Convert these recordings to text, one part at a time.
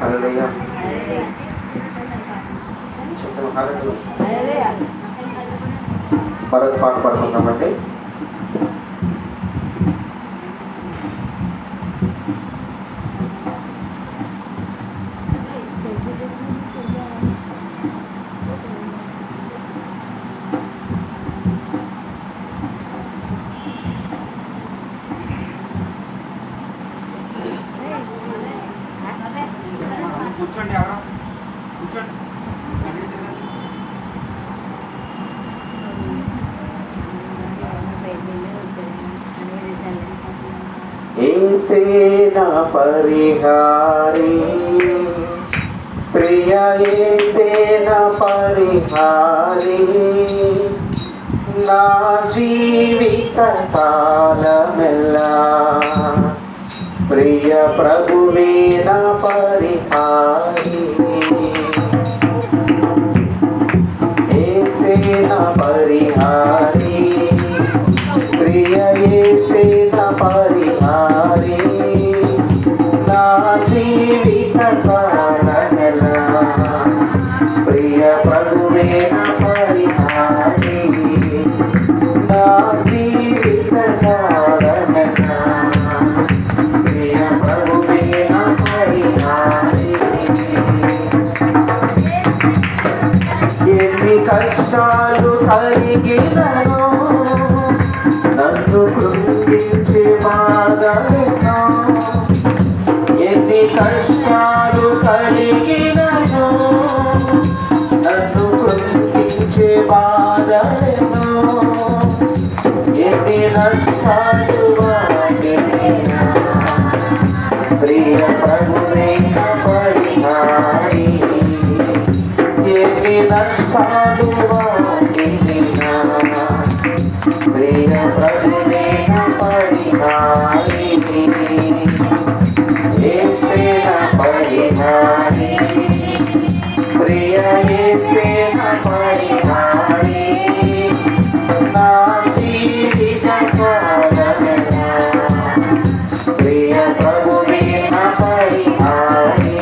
హల్లెలూయా. చెప్పండి హల్లెలూయా. మరొక పాట పాడుకుందామండి. కూర్చోండి, ఎవరో కూర్చోండి. యేసే నా పరిహారి, ప్రియ యేసే నా పరిహారి, నా జీవిత కాలమెల్లా ప్రియ ప్రభువే నా పరిహారి. యేసే నా పరిహారి, ప్రియ యేసే నా పరిహారి, నా జీవిత కాలమెల్లా ప్రియ ప్రభువే నా పరిహారి, నా జీవిత కాలమెల్లా ప్రియ ప్రభువే నా పరిహారి. ఎన్ని కష్టాలు కలిగినను నన్ను కృంగించే బాధలను, ఎన్ని కష్టాలు కలిగినను నన్ను కృంగించే బాధలను, ఎన్ని నష్టాలు వాటినా ప్రియ ప్రభువే నా పరిహారి, ఎన్ని నష్టాలు వాటినా ప్రియ ప్రభువే నా పరిహారి. యేసే నా పరిహారి, ప్రియ యేసే నా పరిహారి, నా జీవిత కాలమెల్లా ప్రియ ప్రభువే నా పరిహారి,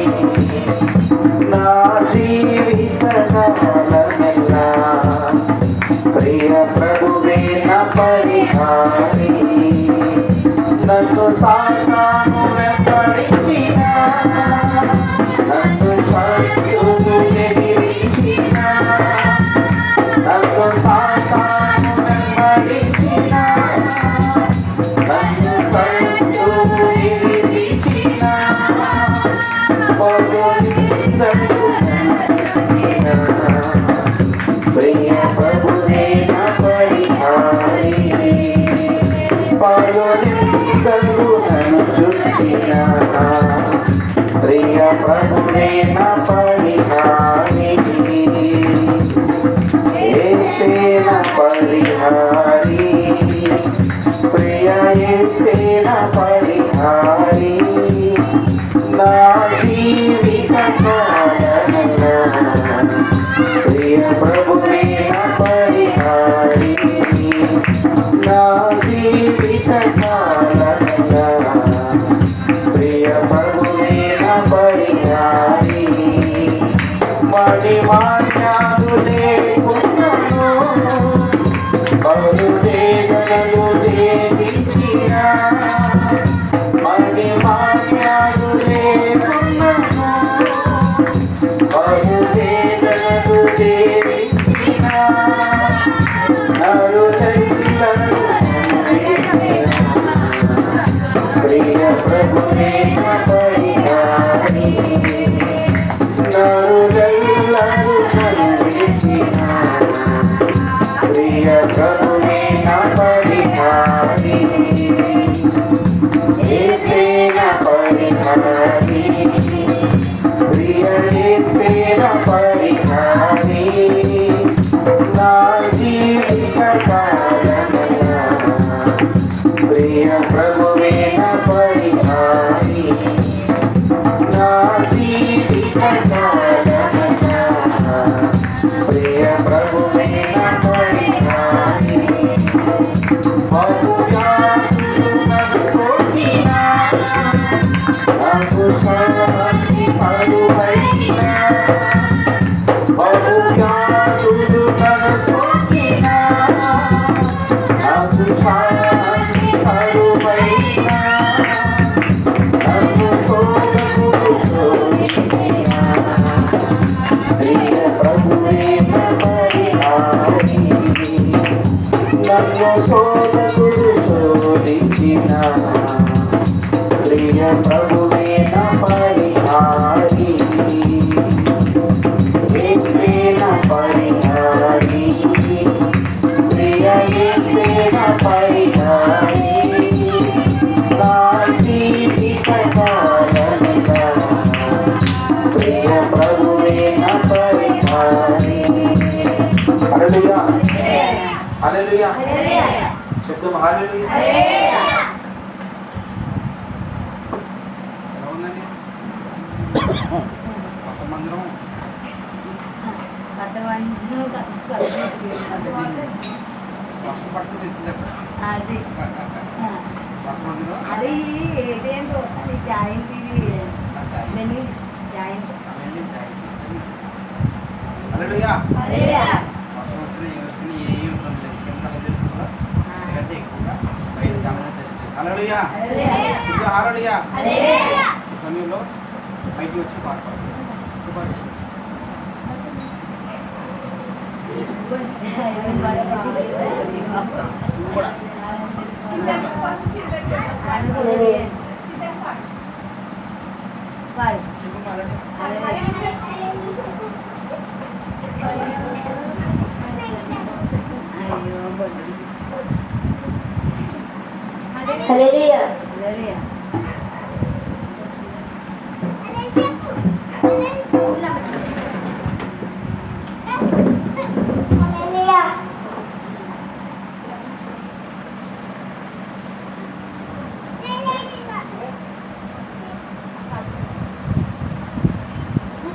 నా జీవిత కాలమెల్లా ప్రియ ప్రభువే నా పరిహారి. నన్ను సాతాను వెంబడించిన, నన్ను శత్రువు ఎదిరించిన, నన్ను సాతాను వెంబడించిన, నన్ను శత్రువు ఎదిరించిన, ప్రియ ప్రభువే నా పరిహారి, పలునిందలు నన్ను చుట్టిన, ప్రియ ప్రభువే నా పరిహారి. యేసే నా పరిహారి, ప్రియ యేసే నా పరిహారి, నా జీవిత కాలమెల్లా ప్రియ ప్రభువే నా పరిహారి, నా జీవిత కాలమెల్లా ప్రియ ప్రభువే నా పరిహారి. మణిమాన్యాలు లేకున్నను బలు వేదనలు వేధించిన, మణిమాన్యాలు లేకున్నను చెప్తాం హల్లెలూయా. ఎలా ఉందండి కొత్త మందిరం? వర్షం పడుతుంది అది కొత్త మందిరం అది ఏదేంటో అది జాయింట్ ఇది మెనీ జాయింట్ హల్లెలూయా. వర్షం వచ్చిన ఏ వచ్చిన ఏ ఉంటుంది లేదు కింద తెలుస్తుందా ఎందుకంటే ఎక్కువగా బయట గమనం జరుగుతుంది. హల్లెలూయా. ఇంకా హల్లెలూయా. ఈ సమయంలో బయటికి వచ్చి పాడుకోవాలి. హల్లెలూయా. హల్లెలూయా.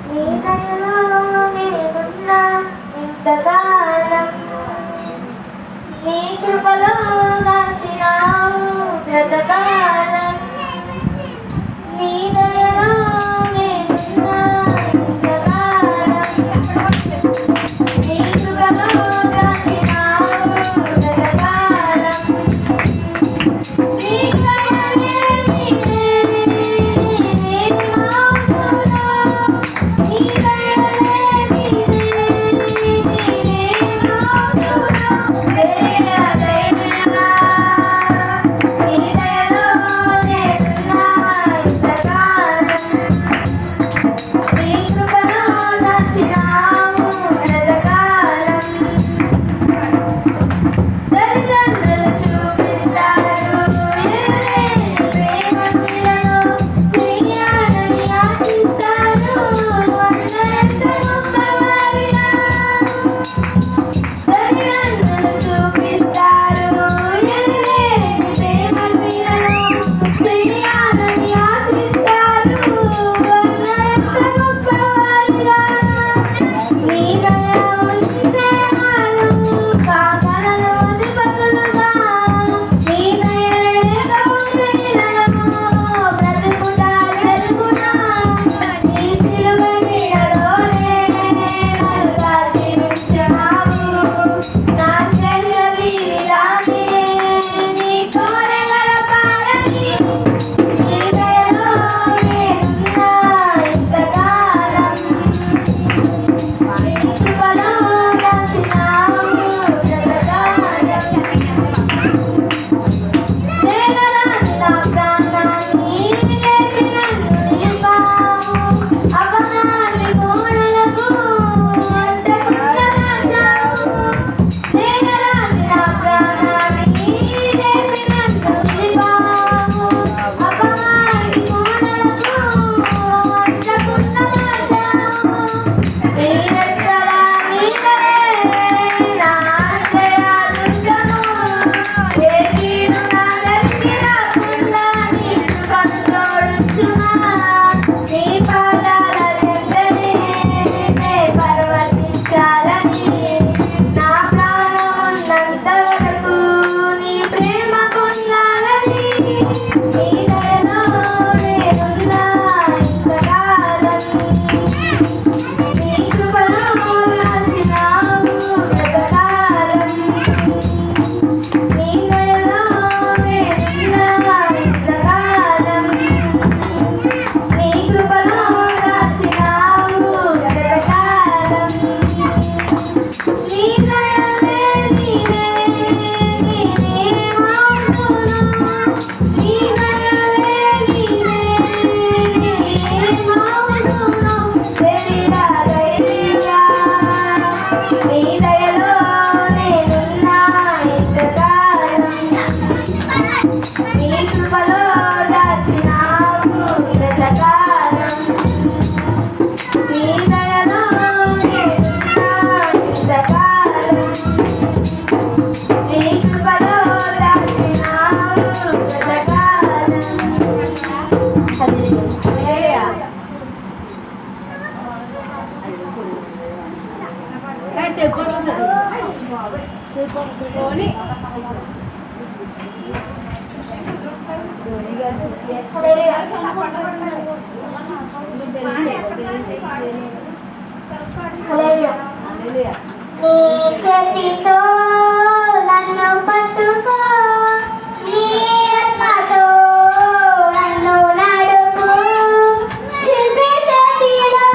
నీ దయలో నేనున్నా ఇంతకాలం, నీ కృపలో దాచినావు గతకాలం. నీ దయలో నేనున్నా ఇంతకాలం, నీ కృపలో దాచినావు గతకాలం. నీ దయలే నీవే, నేను ఆపునా. నీ దయలే నీవే, నేను ఆపునా. దయ దయ నీ దయలో ధోని ధోని గారు చూసి హల్లెలూయా నీ చేతితో నన్ను పట్టుకో నీ ఆత్మతో నన్ను నడుపు శిల్పి చేతిలో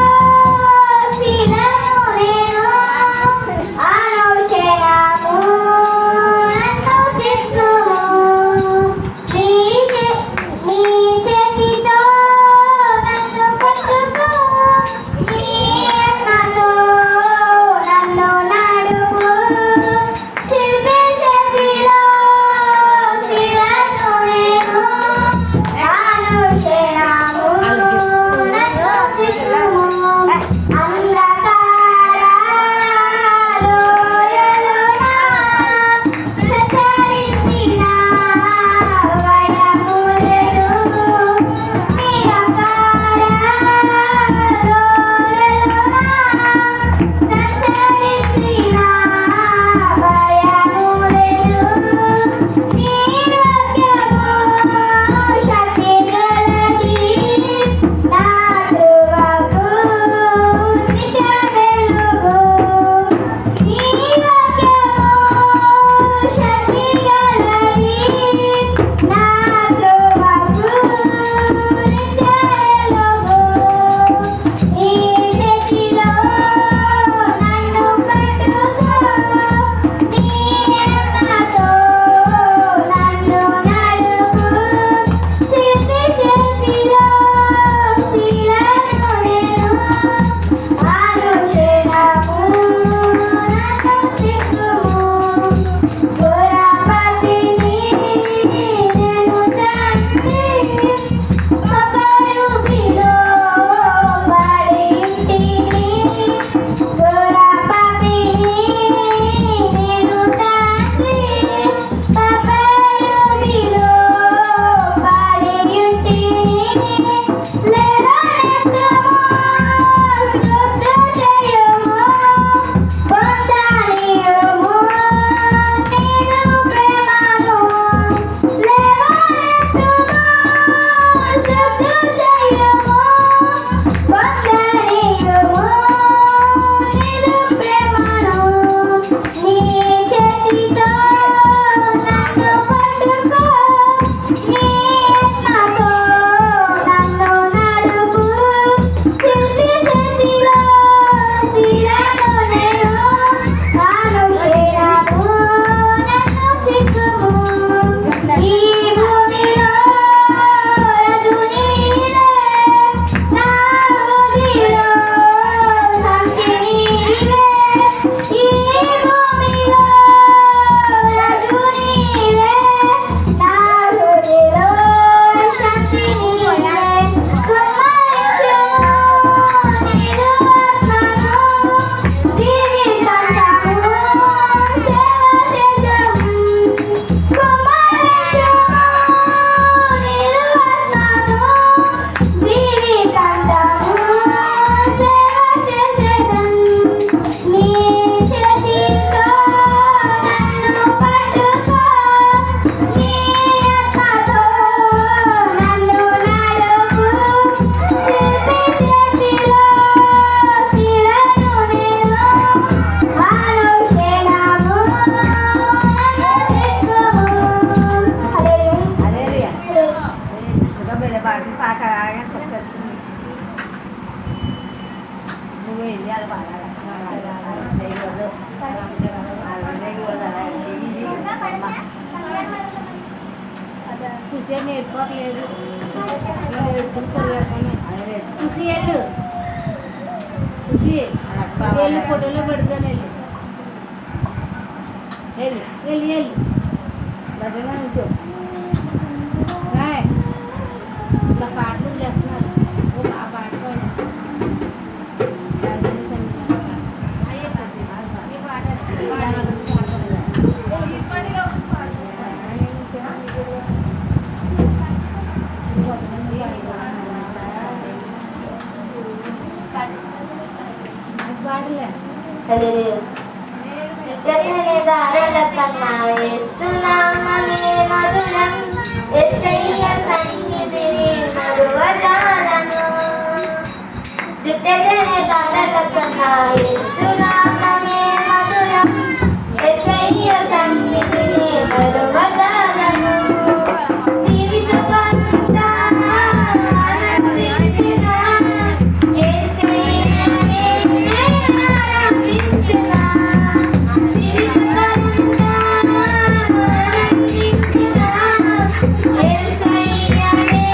శిలను నేను అనుక్షణము నన్ను చిక్కుము నీ చేతితో నన్ను పట్టుకో నీ ఆత్మతో నన్ను నడుపు శిల్పి చేతిలో శిలను నేను అనుక్షణము నన్ను చిక్కుము ఖుషి నేర్చుకోవట్లేదు ఖుషి వెళ్ళు ఖుషి వెళ్ళి ఫోటోలో పెడతాను వెళ్ళు వెళ్ళి వెళ్ళి దగ్గరగా నుంచో ఇలా పాటలు చేస్తున్నారు ఆ పాట పాడు పాడలే చుట్టని దారుల కన్నా వేస్తున్నామనే మధురం ఎత్తయ్య సన్నిధిని మరువజాలను చుట్టని దారుల కన్నా వేస్తున్నామనే మధురం ఎత్తయ్య సన్నిధిని మరువజాలను జీవితమంతా ఆనందించిన యేసయ్యనే ఆరాధించిన జీవితమంతా ఆనందించిన యేసయ్యనే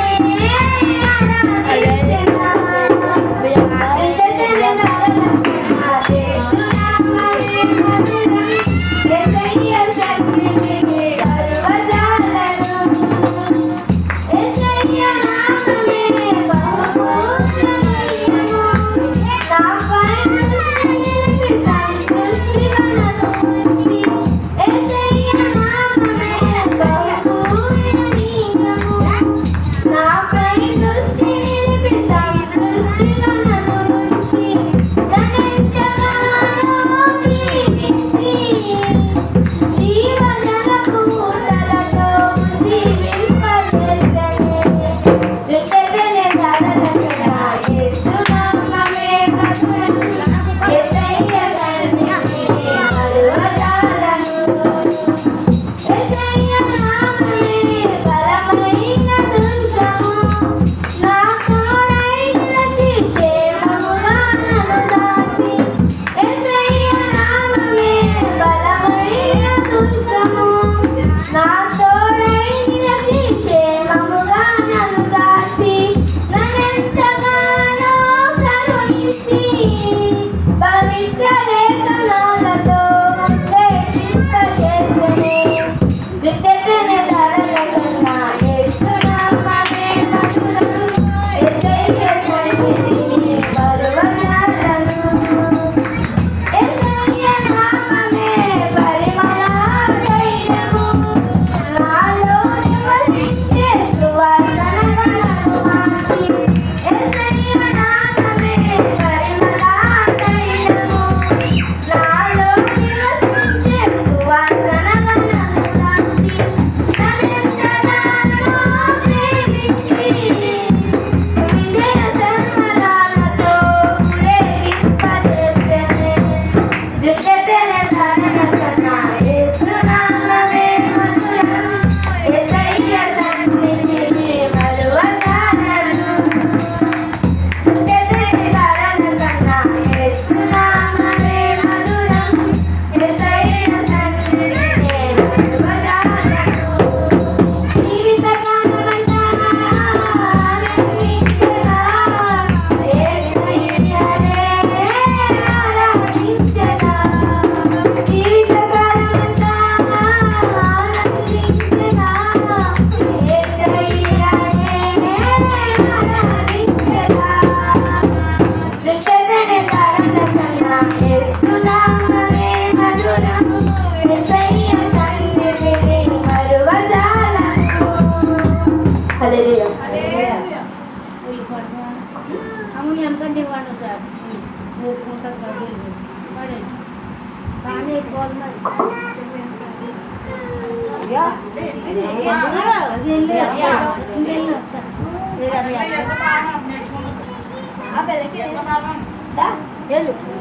అవును ఎంతండి వాడు సార్ వేసుకుంటారు కదా వాడే బాగానే వేసుకోవాలి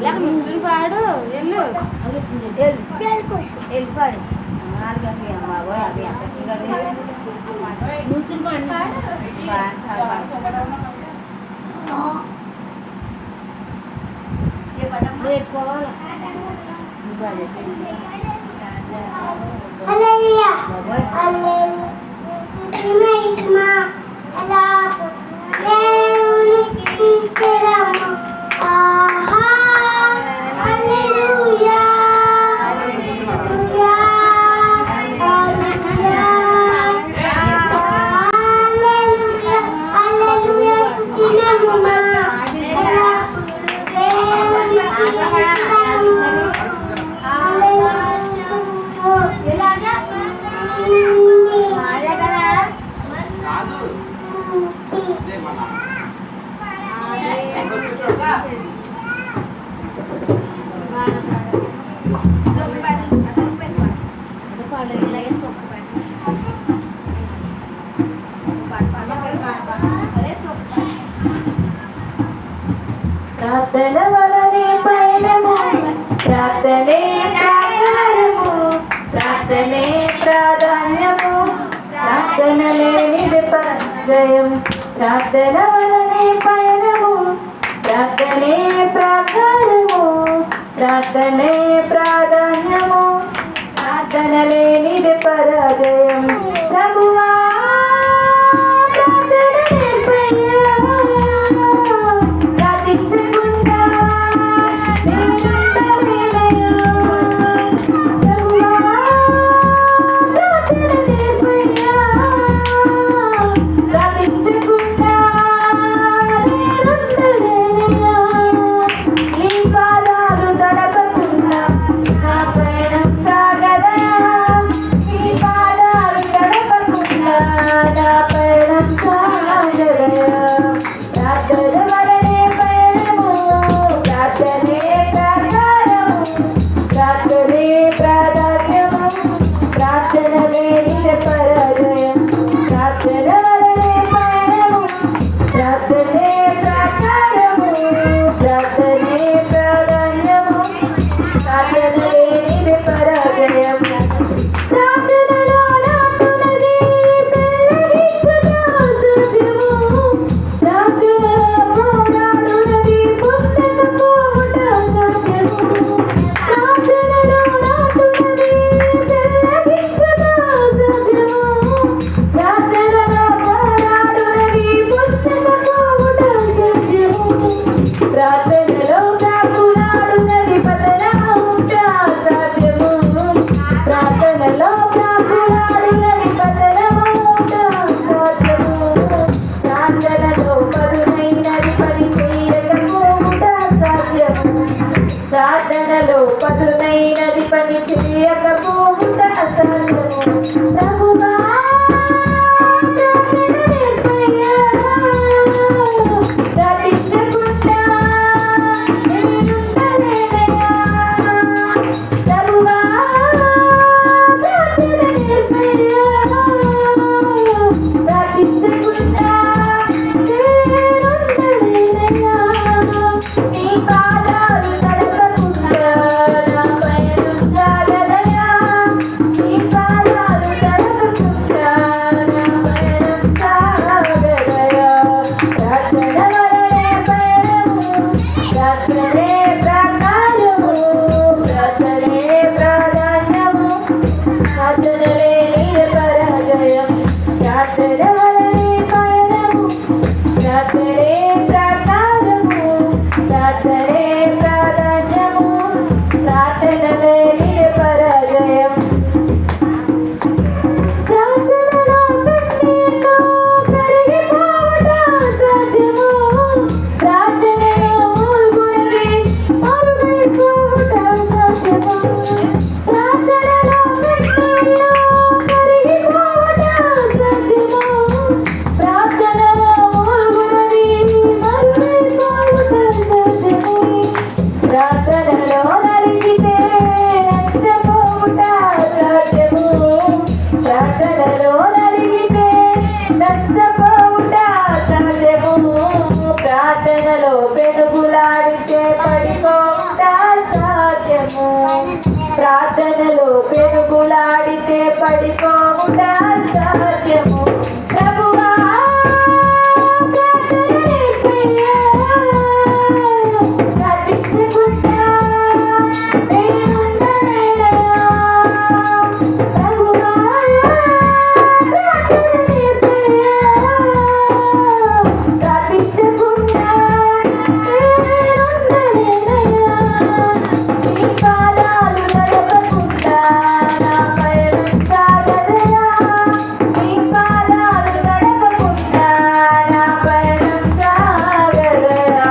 మరి నుంచుని పాడు వెళ్ళు వెళ్ళిపాడు నుంచుని పాడు నేర్చుకోవాలి Job ప్రార్థన వలనే పయనము, ప్రార్థనే ప్రాకారము, ప్రార్థనే ప్రాధాన్యము, ప్రార్థన లేనిది పరాజయం. ప్రార్థన వలనే పయనము, ప్రార్థనే ప్రాకారము, ప్రార్థనే ప్రాధాన్యము, ప్రార్థన లేనిది పరాజయం. ప్రభువా ప్రార్థన నేర్పయ్యా, ప్రార్థించకుండా నేనుండలేనయ్యా. ప్రభువా ప్రార్థన నేర్పయ్యా, ప్రార్థించకుండా నేనుండలేనయ్యా. నీ పాదాలు తడపకుండా నా పయనం సాగదయా. నీ పాదాలు తడపకుండా నా పయనం సాగదయా. ప్రార్థన వలనే పయనము, ప్రార్థనే ప్రాకారము, ప్రార్థనే ప్రాధాన్యము, ప్రార్థన లేనిదే పరాజయం. ప్రార్థన వలనే పయనము, ప్రార్థనే ప్రాకారము, ప్రార్థనే ప్రాధాన్యము, ప్రార్థన లేనిదే పరాజయం. ప్రార్థనలో నాటునది పెళ్ళగించుట అసాధ్యము, ప్రార్థనలో పోరాడునది పొందకపోవుట అసాధ్యము. ప్రార్థనలో నాటునది పెళ్ళగించుట అసాధ్యము, ప్రార్థనలో పోరాడునది పొందకపోవుట అసాధ్యము. ప్రార్థనలో ప్రాకులాడునది పతనమవుట అసాధ్యము, ప్రార్థనలో ప్రాకులాడునది పతనమవుట అసాధ్యము. ప్రార్థనలో పదునైనది పని చేయకపోవుట అసాధ్యము, ప్రార్థనలో పదునైనది పని చేయకపోవుట అసాధ్యము. ప్రభువా ప్రార్థన నేర్పయ్యా, ప్రార్థించకుండా నేనుండలేనయ్యా. ప్రభువా ప్రార్థన నేర్పయ్యా, ప్రార్థించకుండా నేనుండలేనయ్యా. నీ పాదాలు తడపకుండా నా పయనం సాగదయా. నీ పాదాలు తడపకుండా నా పయనం సాగదయా. ప్రార్థన వలనే పయనము, ప్రార్థనే ప్రాకారము, ప్రార్థనే ప్రాధాన్యము, ప్రార్థన లేనిదే పరాజయం. ప్రార్థన వలనే పయనము, ప్రార్థనే ప్రాకారము, ప్రార్థనే ప్రాధాన్యము, ప్రార్థన లేనిదే పరాజయం. ప్రార్థనలో కన్నీళ్లు కరిగిపోవుట అసాధ్యము, ప్రార్థనలో మూల్గునది మరుగైపోవుట అసాధ్యము. ప్రార్థనలో కన్నీళ్లు కరిగిపోవుట అసాధ్యము, ప్రార్థనలో మూల్గునది మరుగైపోవుట అసాధ్యము. ప్రార్థనలో నలిగితే నష్టపోవుట అసాధ్యము, ప్రార్థనలో నలిగితే నష్టపోవుట అసాధ్యము. ప్రార్థనలో పెనుగులాడితే పడిపోవుట అసాధ్యము, ప్రార్థనలో పెనుగులాడితే పడిపోవుట అసాధ్యము. ప్రభువా ప్రార్థన నేర్పయ్యా, ప్రార్థించకుండా నేనుండలేనయ్యా. ప్రభువా ప్రార్థన నేర్పయ్యా, ప్రార్థించకుండా నేనుండలేనయ్యా. నీ పాదాలు తడపకుండా నా పయనం సాగదయా. నీ పాదాలు తడపకుండా నా పయనం సాగదయా.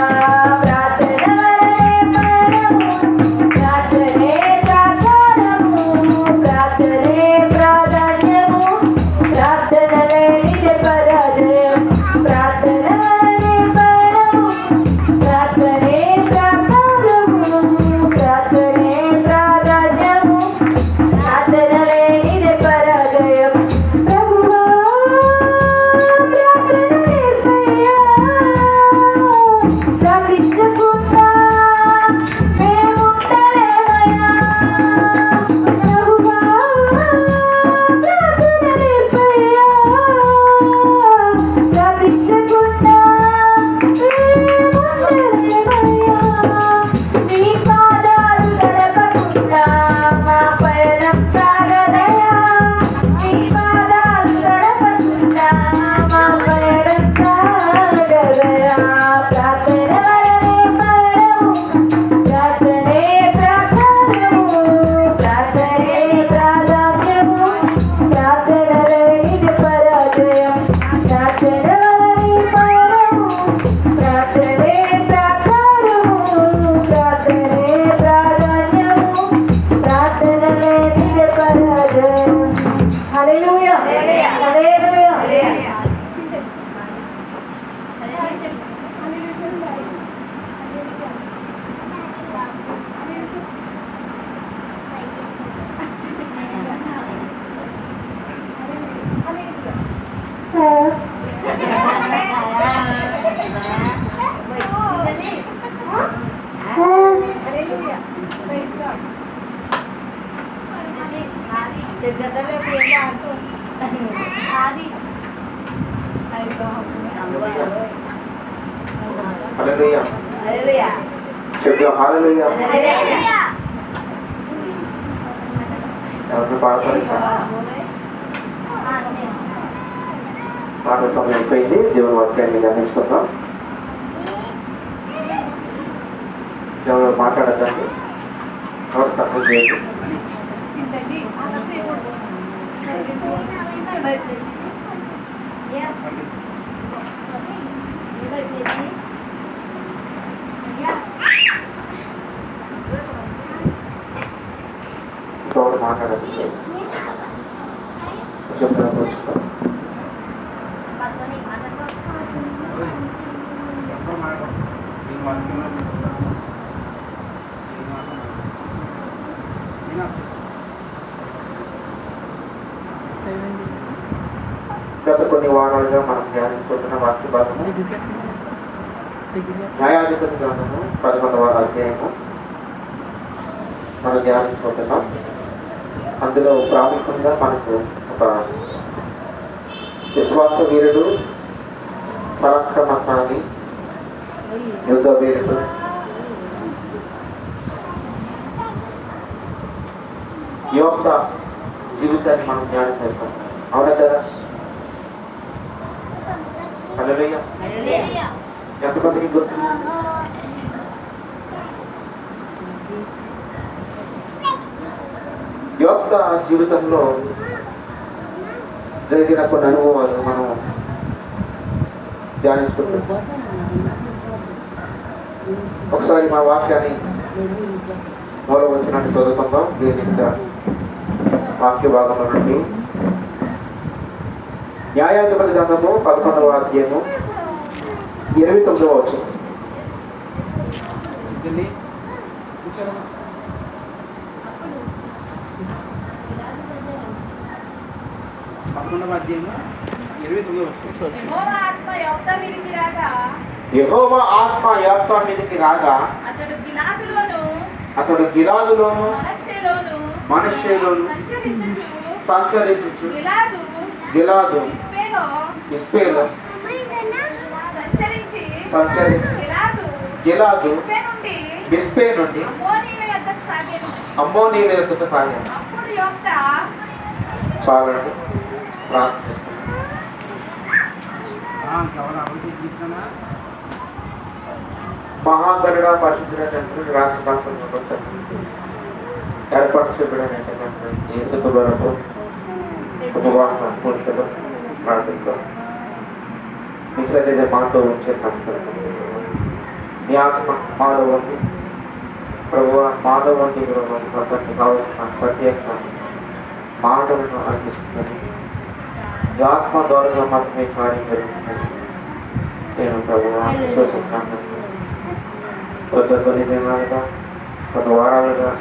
చెప్పు హల్లెలూయా. ఎవరు పాడతారు ఇంకా? పాట సమయం అయిపోయింది. దేవుని వాక్యాన్ని ధ్యానించుకుందాం. ఎవరు మాట్లాడద్దండి, ఎవరు సపోర్ట్ చేయండి. ఇంకొకరు మాట్లాడద్దు. చెప్తాను వచ్చుకో. ఎవరు మాట్లాడరు. ఈ వాక్యంలో ఈ మాట నేను అప్పిస్తాను. గత కొన్ని వారాలుగా మనం ధ్యానించుకుంటున్న వాక్య భాగము న్యాయాధిపతి గ్రంథము 11వ అధ్యాయము మనం ధ్యానించుకుంటున్నాం. అందులో ప్రాముఖ్యంగా మనకు ఒక విశ్వాస వీరుడు, పరాక్రమశాలి, యుద్ధ వీరుడు, యోక్త జీవితాన్ని మనం ధ్యానం చేస్తాం. అవునా కదా? హల్లెలూయా. ఎంతమందికి గుర్తు? యోక్త జీవితంలో జరిగిన కొన్ని అనుభవాలు మనం ధ్యానించుకుంటాం. ఒకసారి మా వాక్యాన్ని మూల వచ్చినట్టు చదువుకుందాం. దీని వాక్య భాగంలో నుండి న్యాయాధిపతి గ్రంథము 11వ అధ్యాయము 29వ వచనం. సిద్ధండి, కూర్చోరమ్మా. పదకొండవ అధ్యాయము 29వ వచనం. యెహోవా ఆత్మ యొక్త మీదికి రాగా యెహోవా ఆత్మ యోక్త మీదకి రాగా అతడు గిలాదులోను అతడు గిలాదులోను మనష్షేలోను సంచరించుచు గిలాదు గిలాదు ఇస్పేలో సంచరించి గిలాదు గిలాదు బిస్పే నుండి అమ్మోనీయుల యొద్దకు సాగాను. అప్పుడు యొక్త చాలండి, ప్రార్థిస్తున్నాను. కవర్ అభివృద్ధి గీతనా మహాగరుడ పరిశుద్ధుడ తండ్రి రాజభాషను ఏర్పరచబడిన యేసు వరకు ఉపవాస పూర్తిలో ప్రార్థిస్తాం. మీ సన్నిధి మాతో ఉంచారు. మీ ఆత్మ మాలో ఉంది ప్రభు, మాలో ఉంది అతనికి కావాల్సిన ప్రత్యేక మాటలను అందిస్తున్నది. ఈ ఆత్మ ద్వారా మాత్రమే కార్యం జరుగుతుంది. నేను ప్రభు విశ్వసిస్తున్నాను. కొన్ని దినాలుగా, కొన్ని వారాలుగా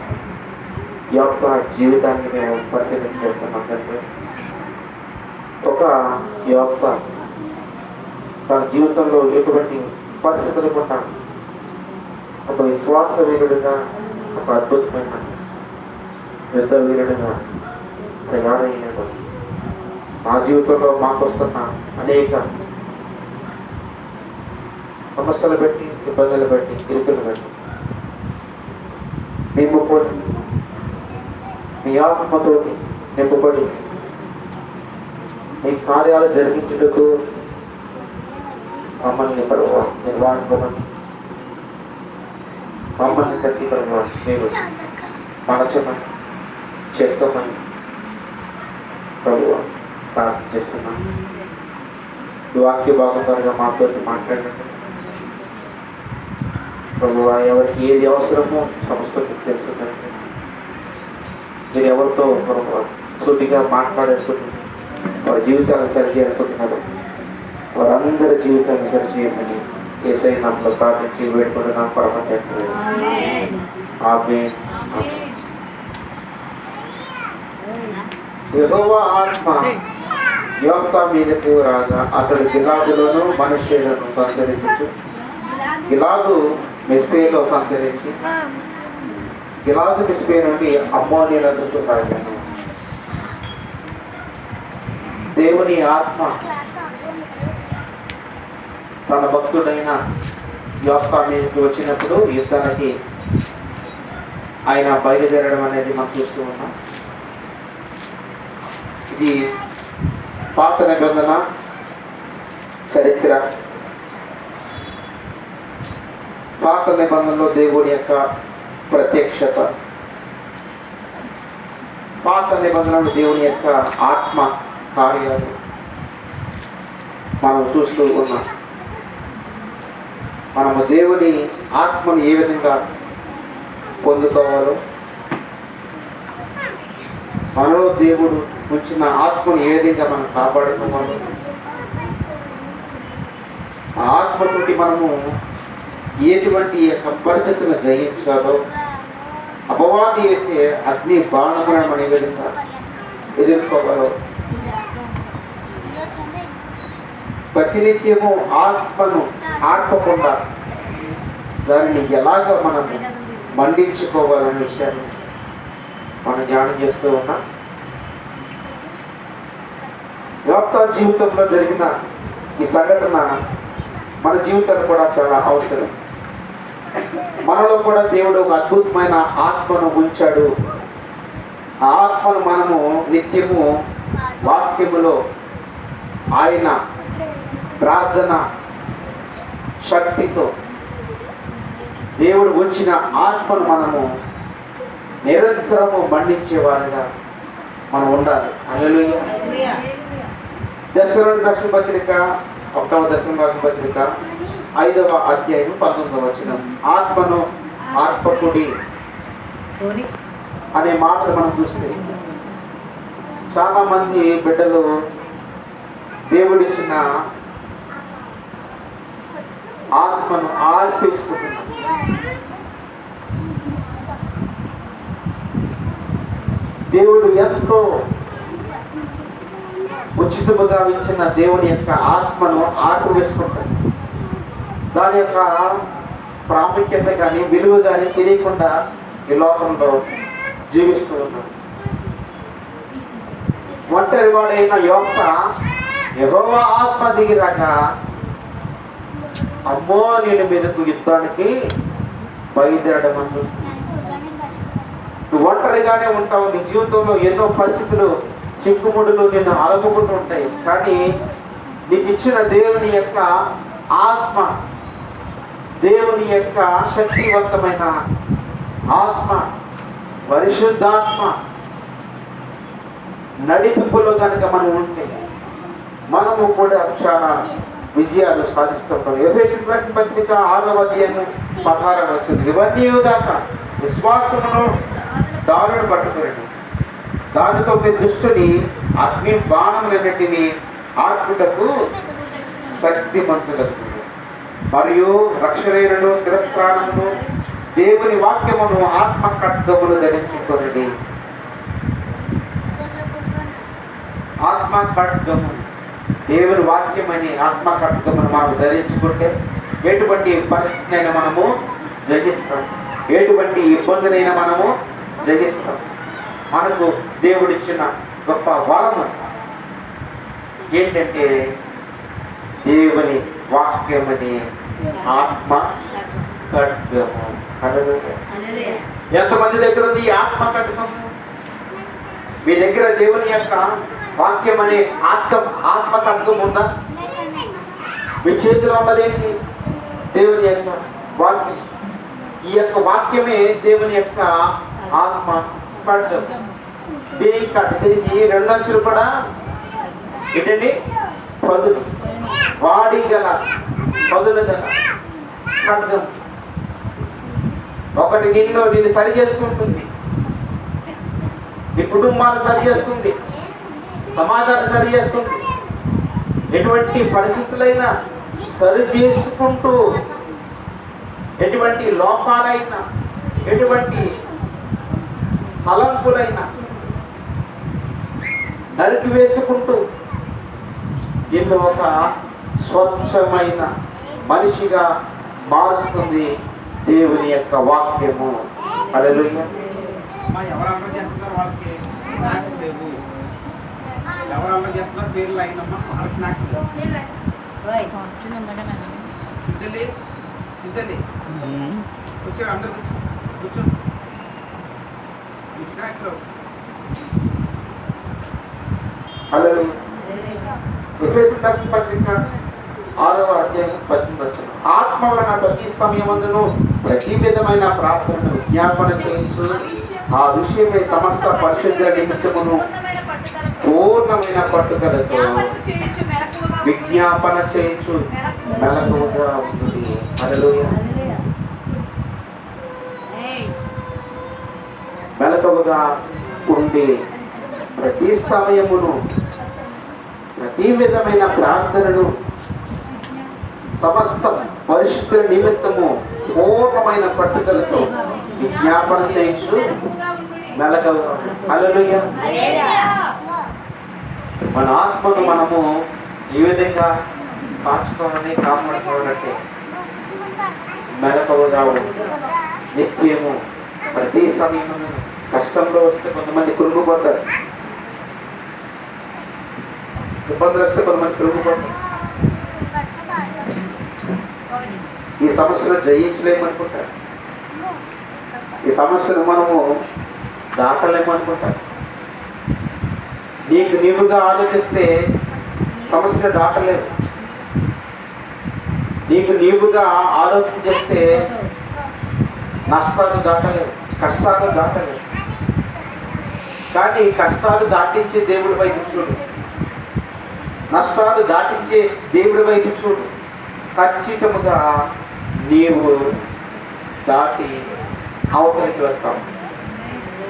ఈ యొక్క జీవితాన్ని మేము పరిశీలన చేస్తున్నాం. అంటే ఒక యొక్క తన జీవితంలో ఎటువంటి పరిస్థితులు కూడా ఒక విశ్వాస వీరుడిగా, ఒక అద్భుతమైన యుద్ధ వీరుడిగా తయారయ్యాడు. మా జీవితంలో మాకు వస్తున్న అనేక సమస్యలు బట్టి, ఇబ్బందులు బట్టి, ఇరుకులు బట్టి నింపుకొని మీ ఆత్మతో నింపుకొని మీ కార్యాలు జరిగించుటకు మమ్మల్ని నిర్వహించమని, మమ్మల్ని కట్టి మీరు మనచమని, చెక్కమని ప్రభు ప్రార్థన చేస్తున్నాను. ఈ వాక్య భాగం ద్వారా మాతో మాట్లాడండి ప్రభు. ఎవరికి ఏది అవసరమో సమస్యకు తెలుసుకుందండి. మీరు ఎవరితో సూటిగా మాట్లాడేసుకుంటున్నారు, వారి జీవితాలను సరిచేయాలనుకుంటున్నారు, వారందరి జీవితాన్ని సరిచేయమని యేసయ్య నామములో ప్రార్థించి వేడుకుంటున్నాం పరమ తండ్రి. ఆమేన్. యెహోవా ఆత్మ యోక్త మీదకు రాగా అతడు గిలాదులోను మనష్షేలోను సంచరించు గిలాదు మిస్పేలో సంచరించి గిలాదు మిస్పే నుండి అమ్మోనీయుల యొద్దకు సాగాను. దేవుని ఆత్మ తన భక్తుడైన యోఫ్తా మీదకి వచ్చినప్పుడు యుద్ధానికి ఆయన బయలుదేరడం అనేది మనం చూస్తూ ఉన్నాం. ఇది పాత నిబంధన చరిత్ర. పాత నిబంధనలో దేవుడి యొక్క ప్రత్యక్షత, పాత నిబంధనలో దేవుని యొక్క ఆత్మ కార్యాలు మనం చూస్తూ ఉన్నాం. మనము దేవుని ఆత్మను ఏ విధంగా పొందుకోవాలో, మనలో దేవుడు ఉంచిన ఆత్మను ఏ విధంగా మనం కాపాడుకోవాలో, ఆ ఆత్మతోటి మనము ఎటువంటి యొక్క పరిస్థితులను జయించాలో, అపవాది వేసే అగ్ని బాణములను మనం ఏ విధంగా ఎదుర్కోవాలో, ప్రతినిత్యము ఆత్మను ఆర్పకుండా దానిని ఎలాగ మనం మండించుకోవాలనే విషయాన్ని మనం ధ్యానం చేస్తూ ఉన్నాం. యోఫ్తా జీవితంలో జరిగిన ఈ సంఘటన మన జీవితాలు కూడా చాలా అవసరం. మనలో కూడా దేవుడు ఒక అద్భుతమైన ఆత్మను ఉంచాడు. ఆ ఆత్మను మనము నిత్యము వాక్యములో ఆయన ప్రార్థన శక్తితో దేవుడు ఉంచిన ఆత్మను మనము నిరంతరము మండించేవారుగా మనం ఉండాలి. హల్లెలూయా. దశలోని దర్శన పత్రిక 1వ దశలోని దర్శన పత్రిక 5వ అధ్యాయం 19వ వచనం, ఆత్మను ఆర్పకుడి అనే మాటలు మనం చూస్తే చాలా మంది బిడ్డలు దేవుడిచ్చిన ఆత్మను ఆర్పేసుకుంటున్నారు. దేవుడు ఎంతో ఉచితముగా ఇచ్చిన దేవుని యొక్క ఆత్మను ఆర్పివేసుకుంటారు. దాని యొక్క ప్రాముఖ్యత కానీ విలువ కానీ తెలియకుండా ఈ లోకంలో జీవిస్తూ ఉన్నారు. ఒంటరి వాడైన యోఫ్తా యెహోవా ఆత్మ దిగిరాక, అమ్మో నేను మీదకు యుద్ధానికి బయలుదేరడం అని. నువ్వు ఒంటరిగానే ఉంటావు. నీ జీవితంలో ఎన్నో పరిస్థితులు చిక్కుముడులు నిన్ను అలముకుంటూ ఉంటాయి. కానీ నీకు ఇచ్చిన దేవుని యొక్క ఆత్మ, దేవుని యొక్క శక్తివంతమైన ఆత్మ, పరిశుద్ధాత్మ నడిపింపులో కనుక మనం ఉంటే మనము కూడా చాలా విజయాలు సాధిస్తుంటాం. ఎఫెసీయులకు రాసిన పత్రిక 6వ అధ్యాయం 16వ వచనం, ఇవన్నీ కాక విశ్వాసమును దారును పట్టుకుని దానితో మీ దృష్టిని అగ్ని బాణములన్నిటిని ఆర్పుటకు శక్తిమంతులకు మరియు రక్షణను శిరస్త్రాణమును దేవుని వాక్యమును ఆత్మ ఖడ్గములు ధరించుకొనుడి. ఆత్మ ఖడ్గము, దేవుని వాక్యం అని ఆత్మ ఖడ్గమును మనం ధరించుకుంటే ఎటువంటి పరిస్థితినైనా మనము జయిస్తాం, ఎటువంటి ఇబ్బందులైనా మనము జయిస్తాం. మనకు దేవుడిచ్చిన గొప్ప వరము ఏంటంటే దేవుని వాక్యమని ఆత్మ ఖడ్గము. ఎంతమంది దగ్గర ఉంది ఈ ఆత్మ ఖడ్గము? మీ దగ్గర దేవుని యొక్క వాక్యం అనే ఆత్మ ఖడ్గం ఉందా? మీ చేతిలో ఉన్నదేంటి? దేవుని యొక్క వాక్యం. ఈ యొక్క వాక్యమే దేవుని యొక్క ఆత్మ ఖడ్గం. దీనికి 2 అంచులు కూడా ఏంటండి? పదులు, వాడి గల పదులు గల ఖడ్గం. ఒకటి నిన్ను సరి చేసుకుంటుంది, నీ కుటుంబాన్ని సరి చేస్తుంది, సమాజాన్ని సరి చేస్తుంది. ఎటువంటి పరిస్థితులైనా సరి చేసుకుంటూ, ఎటువంటి లోపాలైనా, ఎటువంటి తలంపులైనా నరికి వేసుకుంటూ నిన్ను ఒక స్వచ్ఛమైన మనిషిగా మారుస్తుంది దేవుని యొక్క వాక్యము. హల్లెలూయా. ఎవరు అల్లరి చేస్తున్నారు? వాళ్ళకి స్నాక్స్ లేవు. ఎవరు అల్లరి చేస్తున్నారు? పేర్లు అయినమ్మా, వాళ్ళకి స్నాక్స్ లేవు. సిద్ధండి చింతండి కూర్చోరు అందరు కూర్చో మీకు స్నాక్స్లో హల్లెలూయా. ఎఫెసీయులకు రాసిన పత్రిక 6వ అధ్యాయం 18వ వచనం. ఆత్మ వలన ప్రతి సమయమందును ప్రతి విధమైన ప్రార్థనను విజ్ఞాపన చేస్తూ ఆ విషయమై సమస్త పరిశుద్ధుల నిమిత్తమును పూర్ణమైన పట్టుదలతో విజ్ఞాపన చేయించు మెలకువగా ఉంటుంది. హల్లెలూయా. మెలకువగా ఉండి ప్రతి సమయమును ప్రతి విధమైన ప్రార్థనను సమస్త పరిశుద్ధుల నిమిత్తము పూర్ణమైన పట్టుదలతో విజ్ఞాపన చేయించు మెలకువగా. హల్లెలూయా. మన ఆత్మను మనము ఈ విధంగా కాచుకోవాలని కాపాడుకోవాలంటే మెలకువగా నిత్యము ప్రతి సమయము. కష్టంలో వస్తే కొంతమంది కురుకుపోతారు, ఇబ్బందులు వస్తే కొంతమంది కురుకుపోతారు. ఈ సమస్యను జయించలేమనుకుంటారు, ఈ సమస్యను మనము దాటలేమనుకుంటారు. నీకు నీవుగా ఆలోచిస్తే సమస్య దాటలేవు, నీకు నీవుగా ఆలోచన చేస్తే నష్టాలు దాటలేవు, కష్టాలు దాటలేవు. కానీ కష్టాలు దాటించే దేవుడి వైపు చూడు, నష్టాలు దాటించే దేవుడి వైపు చూడు. ఖచ్చితముగా నీవు దాటి అవతలికి వెళ్తావు.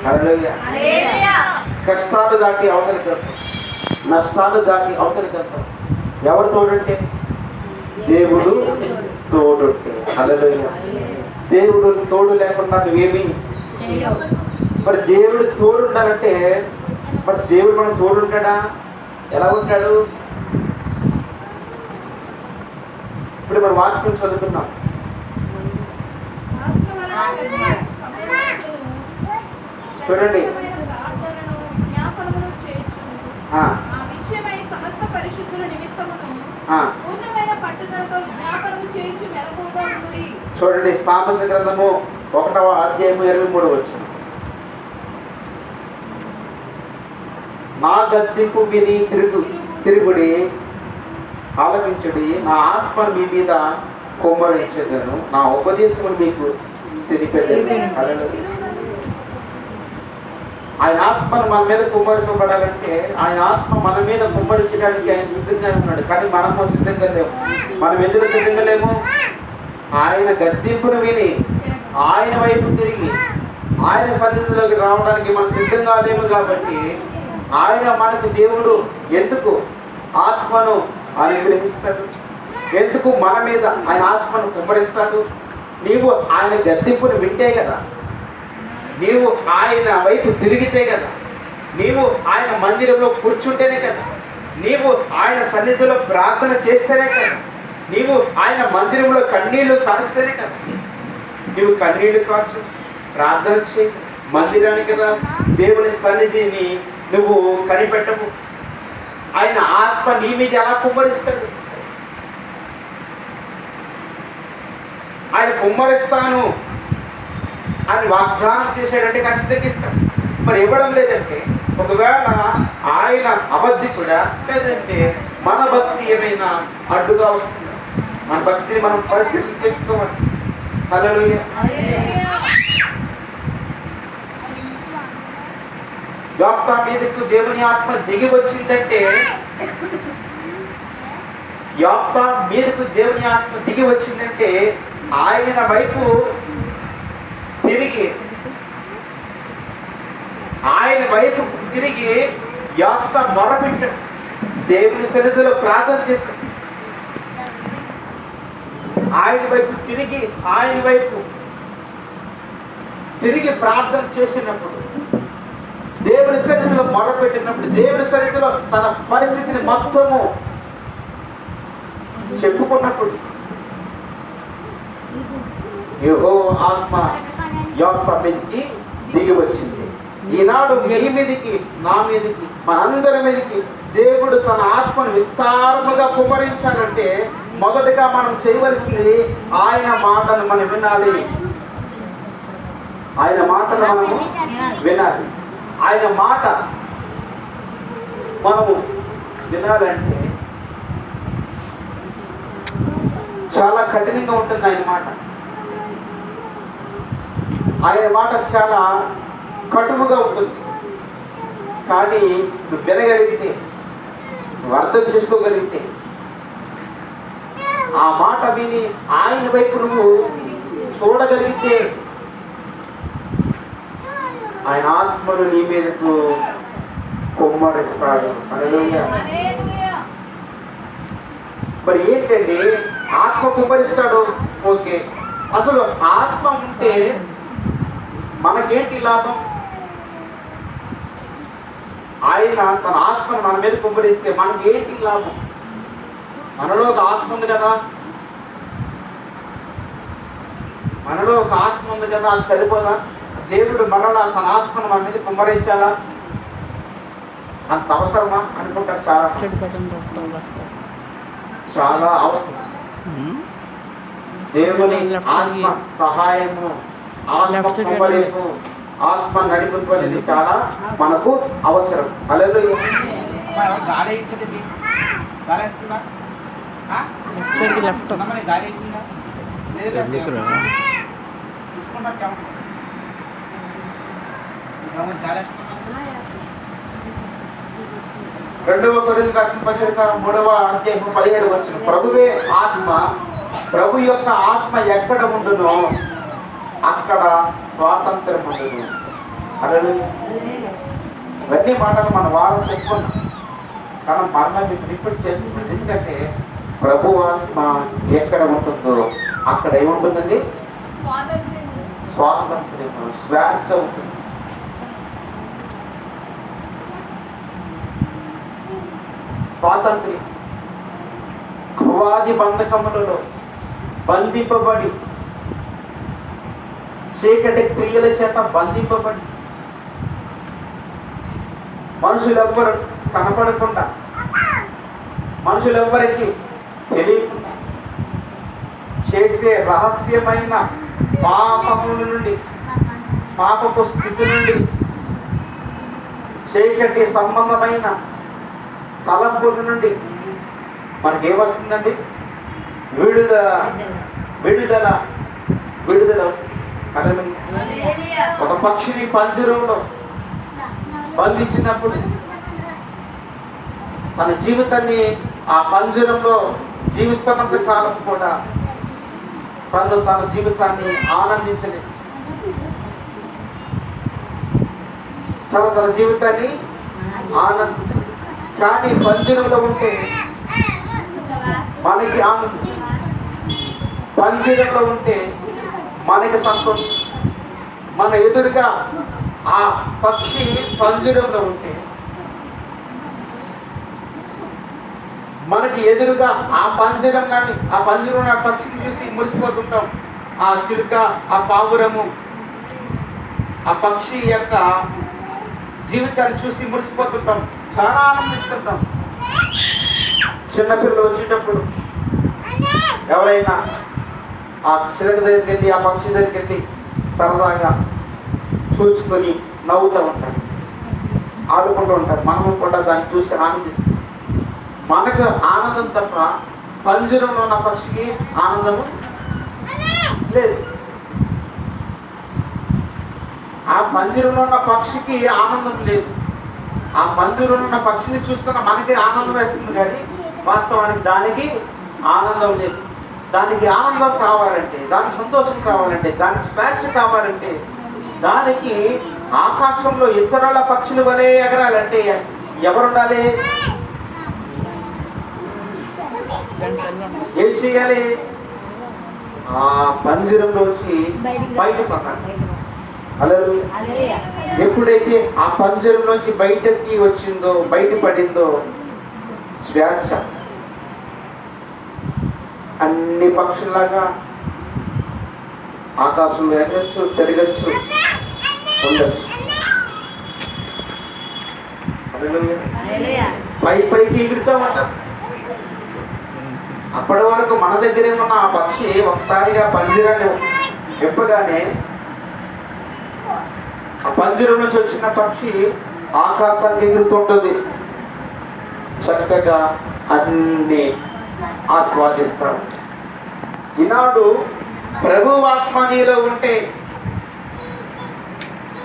హల్లెలూయా. కష్టాలు దాటి అవతలికి వెళ్తావు, నష్టాలు దాటి అవతలికి వెళ్తావు. ఎవరు తోడుంటే? దేవుడు తోడుంటే. హల్లెలూయా. దేవుడు తోడు లేకుండా నువ్వేమీ. మరి దేవుడు తోడు ఉండాలంటే మరి దేవుడు మనం తోడుంటాడా? ఎలా ఉంటాడు? ఇప్పుడు మనం వాక్యం చదువుతున్నాం. చూడండి, చూడండి సామెతల గ్రంథము 1వ అధ్యాయము 23వ వచనం. నా గద్దింపు విని తిరుగుడి, ఆలకించుడి, నా ఆత్మను మీ మీద కుమ్మరించెదను, నా ఉపదేశమును మీకు తెలిపేదను. ఆయన ఆత్మను మన మీద కుమ్మరించబడాలంటే ఆయన ఆత్మ మన మీద కుమ్మరించడానికి ఆయన సిద్ధంగా ఉన్నాడు. కానీ మనము సిద్ధంగా లేము. మనం ఎందుకు సిద్ధంగా లేము? ఆయన గద్దింపును విని ఆయన వైపు తిరిగి ఆయన సన్నిధిలోకి రావడానికి మనం సిద్ధంగా లేము. కాబట్టి ఆయన మనకు దేవుడు ఎందుకు ఆత్మను అనుగ్రహిస్తాడు? ఎందుకు మన మీద ఆయన ఆత్మను కుమ్మరిస్తాడు? నీవు ఆయన గద్దింపును వింటే కదా, నీవు ఆయన వైపు తిరిగితే కదా, నీవు ఆయన మందిరంలో కూర్చుంటేనే కదా, నీవు ఆయన సన్నిధిలో ప్రార్థన చేస్తేనే కదా, నీవు ఆయన మందిరంలో కన్నీళ్లు కారుస్తేనే కదా. నీవు కన్నీళ్లు కార్చు, ప్రార్థన చేయి, మందిరానికి రా, దేవుని సన్నిధిని నువ్వు కనిపెట్టవు. ఆయన ఆత్మ నీ మీద ఎలా కుమ్మరిస్తాడు? ఆయన కుమ్మరిస్తాను అని వాగ్దానం చేశాడంటే ఖచ్చితంగా ఇస్తాడు. మరి ఇవ్వడం లేదంటే ఒకవేళ ఆయన అబద్ధికుడా, లేదంటే మన భక్తి ఏమైనా అడ్డుగా వస్తుందా? మన భక్తిని మనం పరిశీలన చేసుకోవాలి. హల్లెలూయా. యోక్తా మీదకు దేవుని ఆత్మ దిగి వచ్చిందంటే, యోక్తా మీదకు దేవుని ఆత్మ దిగి వచ్చిందంటే ఆయన వైపు తిరిగి, ఆయన వైపు తిరిగి యోక్తా మొరపెట్టాడు, దేవుని సన్నిధిలో ప్రార్థన చేశాడు. ఆయన వైపు తిరిగి, ఆయన వైపు తిరిగి ప్రార్థన చేసినప్పుడు, దేవుని సన్నిధిలో మొరపెట్టినప్పుడు, దేవుని సన్నిధిలో తన పరిస్థితిని మొత్తము చెప్పుకున్నప్పుడు యెహోవా ఆత్మ యోక్తా మీదకి దిగి వచ్చింది. ఈనాడు మీ మీదకి, నా మీదకి, మనందరి మీదకి దేవుడు తన ఆత్మను విస్తారముగా కుమ్మరించాడంటే మొదటిగా మనం చేయవలసింది ఆయన మాటను మనం వినాలి. ఆయన మాటను మనము వినాలి. ఆయన మాట మనము వినాలంటే చాలా కఠినంగా ఉంటుంది. ఆయన మాట చాలా కటువుగా ఉంటుంది. కానీ నువ్వు వినగలిగితే, నువ్వు అర్థం చేసుకోగలిగితే, ఆ మాట విని ఆయన వైపు నువ్వు చూడగలిగితే ఆయన ఆత్మను నీ మీదకు కుమ్మరిస్తాడు. హల్లెలూయా. మరి ఏంటండి ఆత్మ కుమ్మరిస్తాడు? ఓకే, అసలు ఆత్మ ఉంటే మనకేంటి లాభం? ఆయన తన ఆత్మను మన మీద కుమ్మరిస్తే మనకి ఏంటి లాభం? మనలో ఒక ఆత్మ ఉంది కదా, మనలో ఒక ఆత్మ ఉంది కదా, అది సరిపోదా? దేవుడు మనలో తన ఆత్మను మన మీద కుమ్మరించాలా? అంత అవసరమా అనుకుంటారు చాలా అవసరం. దేవుని ఆత్మ సహాయము, ఆత్మ కుమ్మరింపు, ఆత్మ నడిపింపు అనేది చాలా మనకు అవసరం. హల్లెలూయా. గాలి ఎట్టిందండి? గాలి వేస్తుందా? గాలి ఎట్టిందా? చూసుకున్నా చెమట గాలి వేస్తున్నా. 2వ కొరింథీయులకు రాసిన పత్రిక 3వ అధ్యాయం 17వ వచనం, ప్రభువే ఆత్మ, ప్రభు యొక్క ఆత్మ ఎక్కడ ఉండునో అక్కడ స్వాతంత్రం ఉండును. హల్లెలూయా. ఇవన్నీ మాటలు మన వారం చెప్పుకున్నాం, కానీ మరలా మీకు రిపీట్ చేస్తున్నాం. ఎందుకంటే ప్రభు ఆత్మ ఎక్కడ ఉంటుందో అక్కడ ఏముంటుందండి? స్వాతంత్ర్యం, స్వేచ్ఛ ఉంటుంది. స్వాతంత్ర్యం. అపవాది బంధకములలో బంధింపబడి, చీకటి క్రియల చేత బంధింపబడి, మనుషులెవ్వరు కనపడకుండా, మనుషులెవ్వరికి తెలియకుండా చేసే రహస్యమైన పాపముల నుండి, పాపపు స్థితి నుండి, చీకటి సంబంధమైన తలంపుల నుండి మనకేమొస్తుందండి? విడుదల విడుదల విడుదల. ఒక పక్షిని పంజరంలో బంధించినప్పుడు తన జీవితాన్ని ఆ పంజరంలో జీవిస్తున్నంత కాలం కూడా తన జీవితాన్ని ఆనందించలేదు. తన జీవితాన్ని ఆనందించలేదు. కానీ పంజరంలో ఉంటే మనకి ఆనందం, పంజరంలో ఉంటే మనకి సంతోషం. మన ఎదురుగా ఆ పక్షి పంజరంలో ఉంటే మనకి ఎదురుగా ఆ పంజరం ఆ పక్షిని చూసి మురిసిపోతుంటాం. ఆ చిలుక, ఆ పావురము, ఆ పక్షి యొక్క జీవితాన్ని చూసి మురిసిపోతుంటాం, చాలా ఆనందిస్తుంటాం. చిన్నపిల్లలు వచ్చేటప్పుడు ఎవరైనా ఆ చిలుక దగ్గరికి వెళ్ళి, ఆ పక్షి దగ్గరికి వెళ్ళి సరదాగా చూసుకొని నవ్వుతూ ఉంటారు, ఆడుకుంటూ ఉంటారు. మనము కూడా దాన్ని చూసి ఆనందిస్తాం. మనకు ఆనందం తప్ప పంజరంలో ఉన్న పక్షికి ఆనందము లేదు. ఆ పంజరంలో ఉన్న పక్షికి ఆనందం లేదు. ఆ పంజరంలో ఉన్న పక్షిని చూస్తున్న మనకి ఆనందం వేస్తుంది, కానీ వాస్తవానికి దానికి ఆనందం లేదు. దానికి ఆనందం కావాలంటే, దానికి సంతోషం కావాలంటే, దానికి స్వేచ్ఛ కావాలంటే, దానికి ఆకాశంలో ఇతరుల పక్షుల వలె ఎగరాలంటే ఎవరుండాలి? ఏం చేయాలి? ఆ పంజరంలోంచి బయట పడాలి. హల్లెలూయా. ఎప్పుడైతే ఆ పంజరంలోంచి బయటకి వచ్చిందో, బయటపడిందో స్వేచ్ఛ. అన్ని పక్షుల్లాగా ఆకాశంలో ఎగరచ్చు, తిరగచ్చు, ఉండొచ్చు. పైకి ఎగురుతా ఉంటాం. అప్పటి వరకు మన దగ్గరే ఉన్న ఆ పక్షి ఒకసారిగా పంజరాన్ని విప్పగానే ఆ పంజరం నుంచి వచ్చిన పక్షి ఆకాశానికి ఎగురుతుంటుంది, చక్కగా అన్ని ఆస్వాదిస్తాడు. ఈనాడు ప్రభు ఆత్మ నీలో ఉంటే,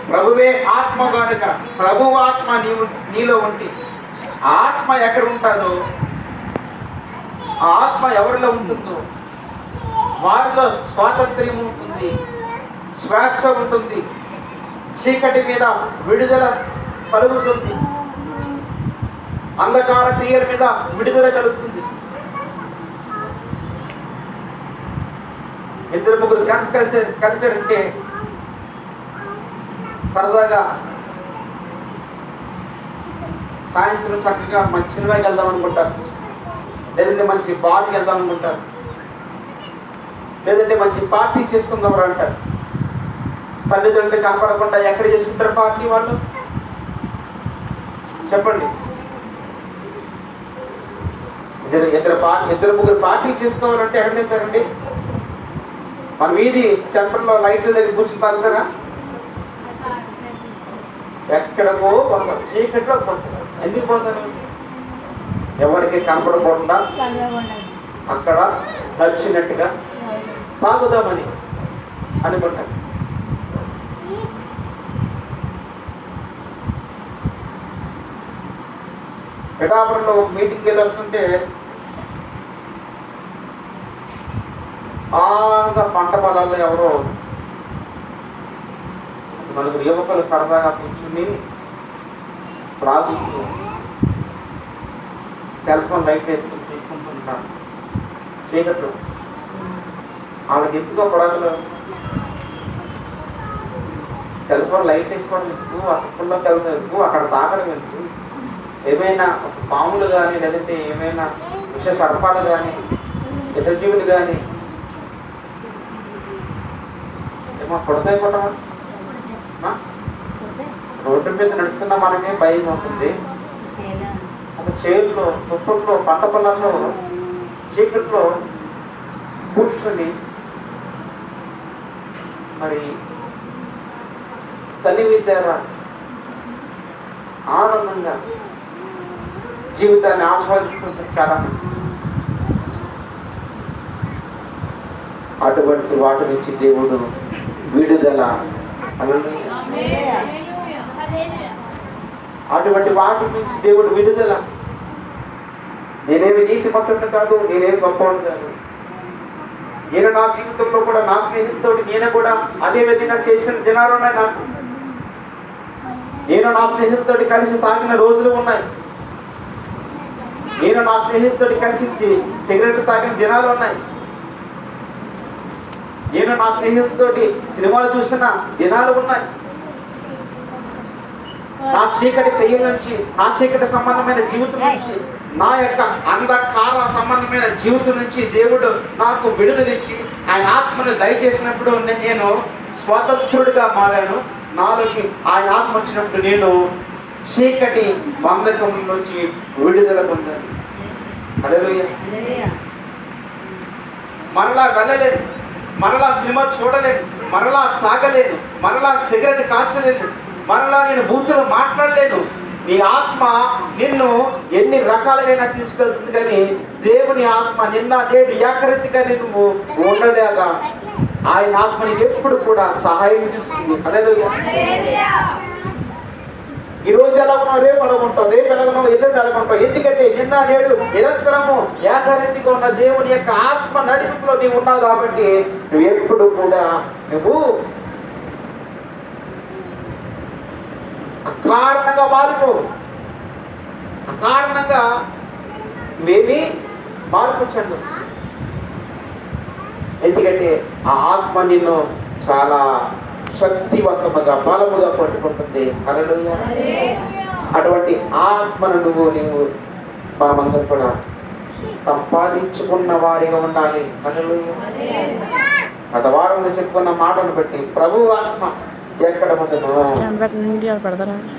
ప్రభువే ఆత్మ కనుక ప్రభు ఆత్మ నీలో ఉంటే, ఆ ఆత్మ ఎక్కడ ఉంటాడో, ఆ ఆత్మ ఎవరిలో ఉంటుందో వారిలో స్వాతంత్ర్యం ఉంటుంది, స్వేచ్ఛ ఉంటుంది, చీకటి మీద విడుదల కలుగుతుంది, అంధకార క్రియల మీద విడుదల కలుగుతుంది. ఇద్దరు ముగ్గురు ఫ్రెండ్స్ కలిసారంటే సరదాగా సాయంత్రం చక్కగా మంచి సినిమాకి వెళ్దాం అనుకుంటారు, లేదంటే మంచి బార్కి వెళ్దాం అనుకుంటారు, లేదంటే మంచి పార్టీ చేసుకుందాం అంటారు. తల్లిదండ్రులు కనపడకుండా ఎక్కడ చేసుకుంటారు పార్టీ వాళ్ళు? చెప్పండి. ఇద్దరు ముగ్గురు పార్టీ చేసుకోవాలంటే ఎక్కడ చేస్తారండి? మన వీధి సెంటర్లో లైట్ల దగ్గర కూర్చుని తాగుతారా? ఎక్కడికో పోతారు, చీకట్లో పోతారు. ఎందుకు పోతారు? ఎవరికి కనపడకుండా అక్కడ నచ్చినట్టుగా తాగుదామని అనుకుంటారు. పిఠాపురంలో ఒక మీటింగ్కి వెళ్ళి వస్తుంటే బాగా పంట పొలాల్లో ఎవరో నలుగురు యువకులు సరదాగా కూర్చుని త్రాగుతూ సెల్ ఫోన్ లైట్ వేసుకుని చూసుకుంటున్నారు చీకట్లు. వాళ్ళకి ఎందుకో పొడగలు సెల్ ఫోన్ లైట్ వేసుకోవడం ఎందుకు, ఆ తుప్పుల్లోకి వెళ్తాం ఎందుకు, అక్కడ తాకడం ఎందుకు, ఏమైనా పాములు కానీ లేదంటే ఏమైనా విష సర్పాలు కానీ విషజీవులు కానీ ఏమో కొడతాయి కొట్టమా? రోడ్డు మీద నడుస్తున్న మనకే భయం అవుతుంది. ఒక చేరులో తుప్పట్లో పంట పొలాల్లో చీకట్లో కూర్చొని మరి తల్లి విద్యారా ఆనందంగా జీవితాన్ని ఆస్వాదిస్తుంటారు చాలా మంది. అటువంటి వాటి నుంచి దేవుడు విడుదల, అటువంటి వాటి నుంచి దేవుడు విడుదల. నేనేమి నీతిమంతుడిని కాదు, నేనేమి గొప్పవాడు కాదు. నేను నా జీవితంలో కూడా నా స్నేహితుతో నేను కూడా అదే విధంగా చేసిన దినాలు ఉన్నాయి నాకు. నేను నా స్నేహితుతో కలిసి తాగిన రోజులు ఉన్నాయి. నేను నా స్నేహితుతో కలిసి సిగరెట్ తాగిన దినాలు ఉన్నాయి. నేను నా స్నేహితుతో సినిమాలు చూసిన దినాలు ఉన్నాయి. నా చీకటి క్రియల నుంచి, నా చీకటి సంబంధమైన జీవితం నుంచి, నా యొక్క అంధకార సంబంధమైన జీవితం నుంచి దేవుడు నాకు విడుదలిచ్చి ఆయన ఆత్మను దయచేసినప్పుడు నేను స్వతంత్రుడిగా మారాను. నాలోకి ఆయన ఆత్మ వచ్చినప్పుడు నేను చీకటి బంధకం నుంచి విడుదల పొందాను. హల్లెలూయా. మరలా వెళ్ళలేను, మరలా సినిమా చూడలేను, మరలా తాగలేను, మరలా సిగరెట్ కాల్చలేను, మరలా నేను బూతులు మాట్లాడలేను. నీ ఆత్మ నిన్ను ఎన్ని రకాలుగా తీసుకెళ్తుంది, కానీ దేవుని ఆత్మ నిన్న నేడు ఏకరీతిగా నువ్వు ఉండలేదా ఆయన ఆత్మ నీకు ఎప్పుడు కూడా సహాయం చేస్తుంది. హల్లెలూయా. ఈ రోజు ఎలా ఉన్నావు, రేపు ఎలా ఉంటావు, రేపు ఎలా ఉన్నావు, ఎల్లుండి ఎలా ఉంటావు. ఎందుకంటే నిన్న నేడు నిరంతరము ఏకరీతిగా ఉన్న దేవుని యొక్క ఆత్మ నడిపింపులో నీవు ఉన్నావు. కాబట్టి నువ్వు ఎప్పుడు కూడా నువ్వు అకారణంగా మారిపో, అకారణంగా మేమీ మార్పు చెందు. ఎందుకంటే ఆ ఆత్మ నిన్ను చాలా శక్తివంతముగా బలముగా పట్టుకుంటుంది. హల్లెలూయా. అటువంటి ఆత్మను నీవు మనమందరం కూడా సంపాదించుకున్న వారిగా ఉండాలి. హల్లెలూయా. గత వారంలో చెప్పుకున్న మాటను బట్టి ప్రభు ఆత్మ ఎక్కడ ఉండదో,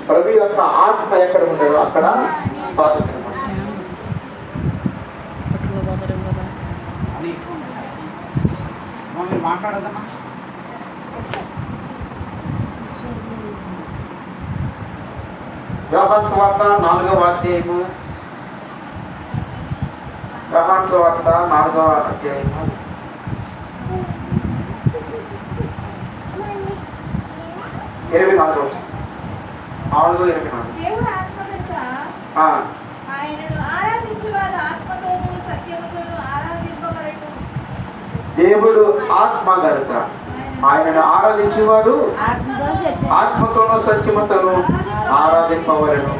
ప్రభు యొక్క ఆత్మ ఎక్కడ ఉండదో అక్కడ స్వాతంత్రం. మీరు మాట్లాడదమ్మా. యోహాను సువార్త 4వ అధ్యాయము. యోహాను సువార్త 4వ అధ్యాయము 24 వచనం. 4:24. దేవుడు ఆత్మ కనుక ఆ, ఆయనను ఆరాధించువారు ఆత్మతోనూ సత్యముతోనూ ఆరాధింపబడటం. దేవుడు ఆత్మ గనుక ఆయనను ఆరాధించేవారు ఆత్మతోనూ సత్యముతోనూ ఆరాధింపవలెను.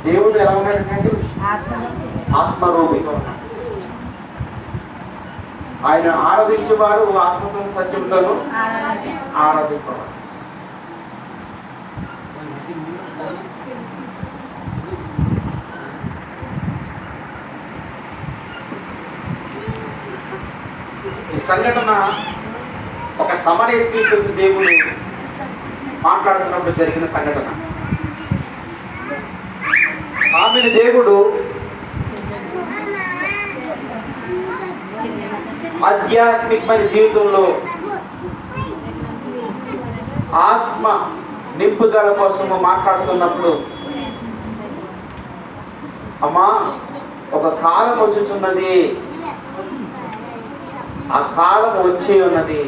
దేవుడు ఎలా ఉన్నాడంటే ఆత్మరూపిగా ఉన్నాడు. ఆయన ఆరాధించేవారు ఆత్మతో సత్యంతోనూ ఆరాధింపవారు. ఈ సంఘటన ఒక సమరయ స్త్రీతో దేవుడు మాట్లాడుతున్నప్పుడు జరిగిన సంఘటన. ఆమెను దేవుడు ఆధ్యాత్మికమైన జీవితంలో ఆత్మ నింపుదల కోసము మాట్లాడుతున్నప్పుడు, అమ్మా ఒక కాలం వచ్చుచున్నది, ఆ కాలం వచ్చి ఉన్నది,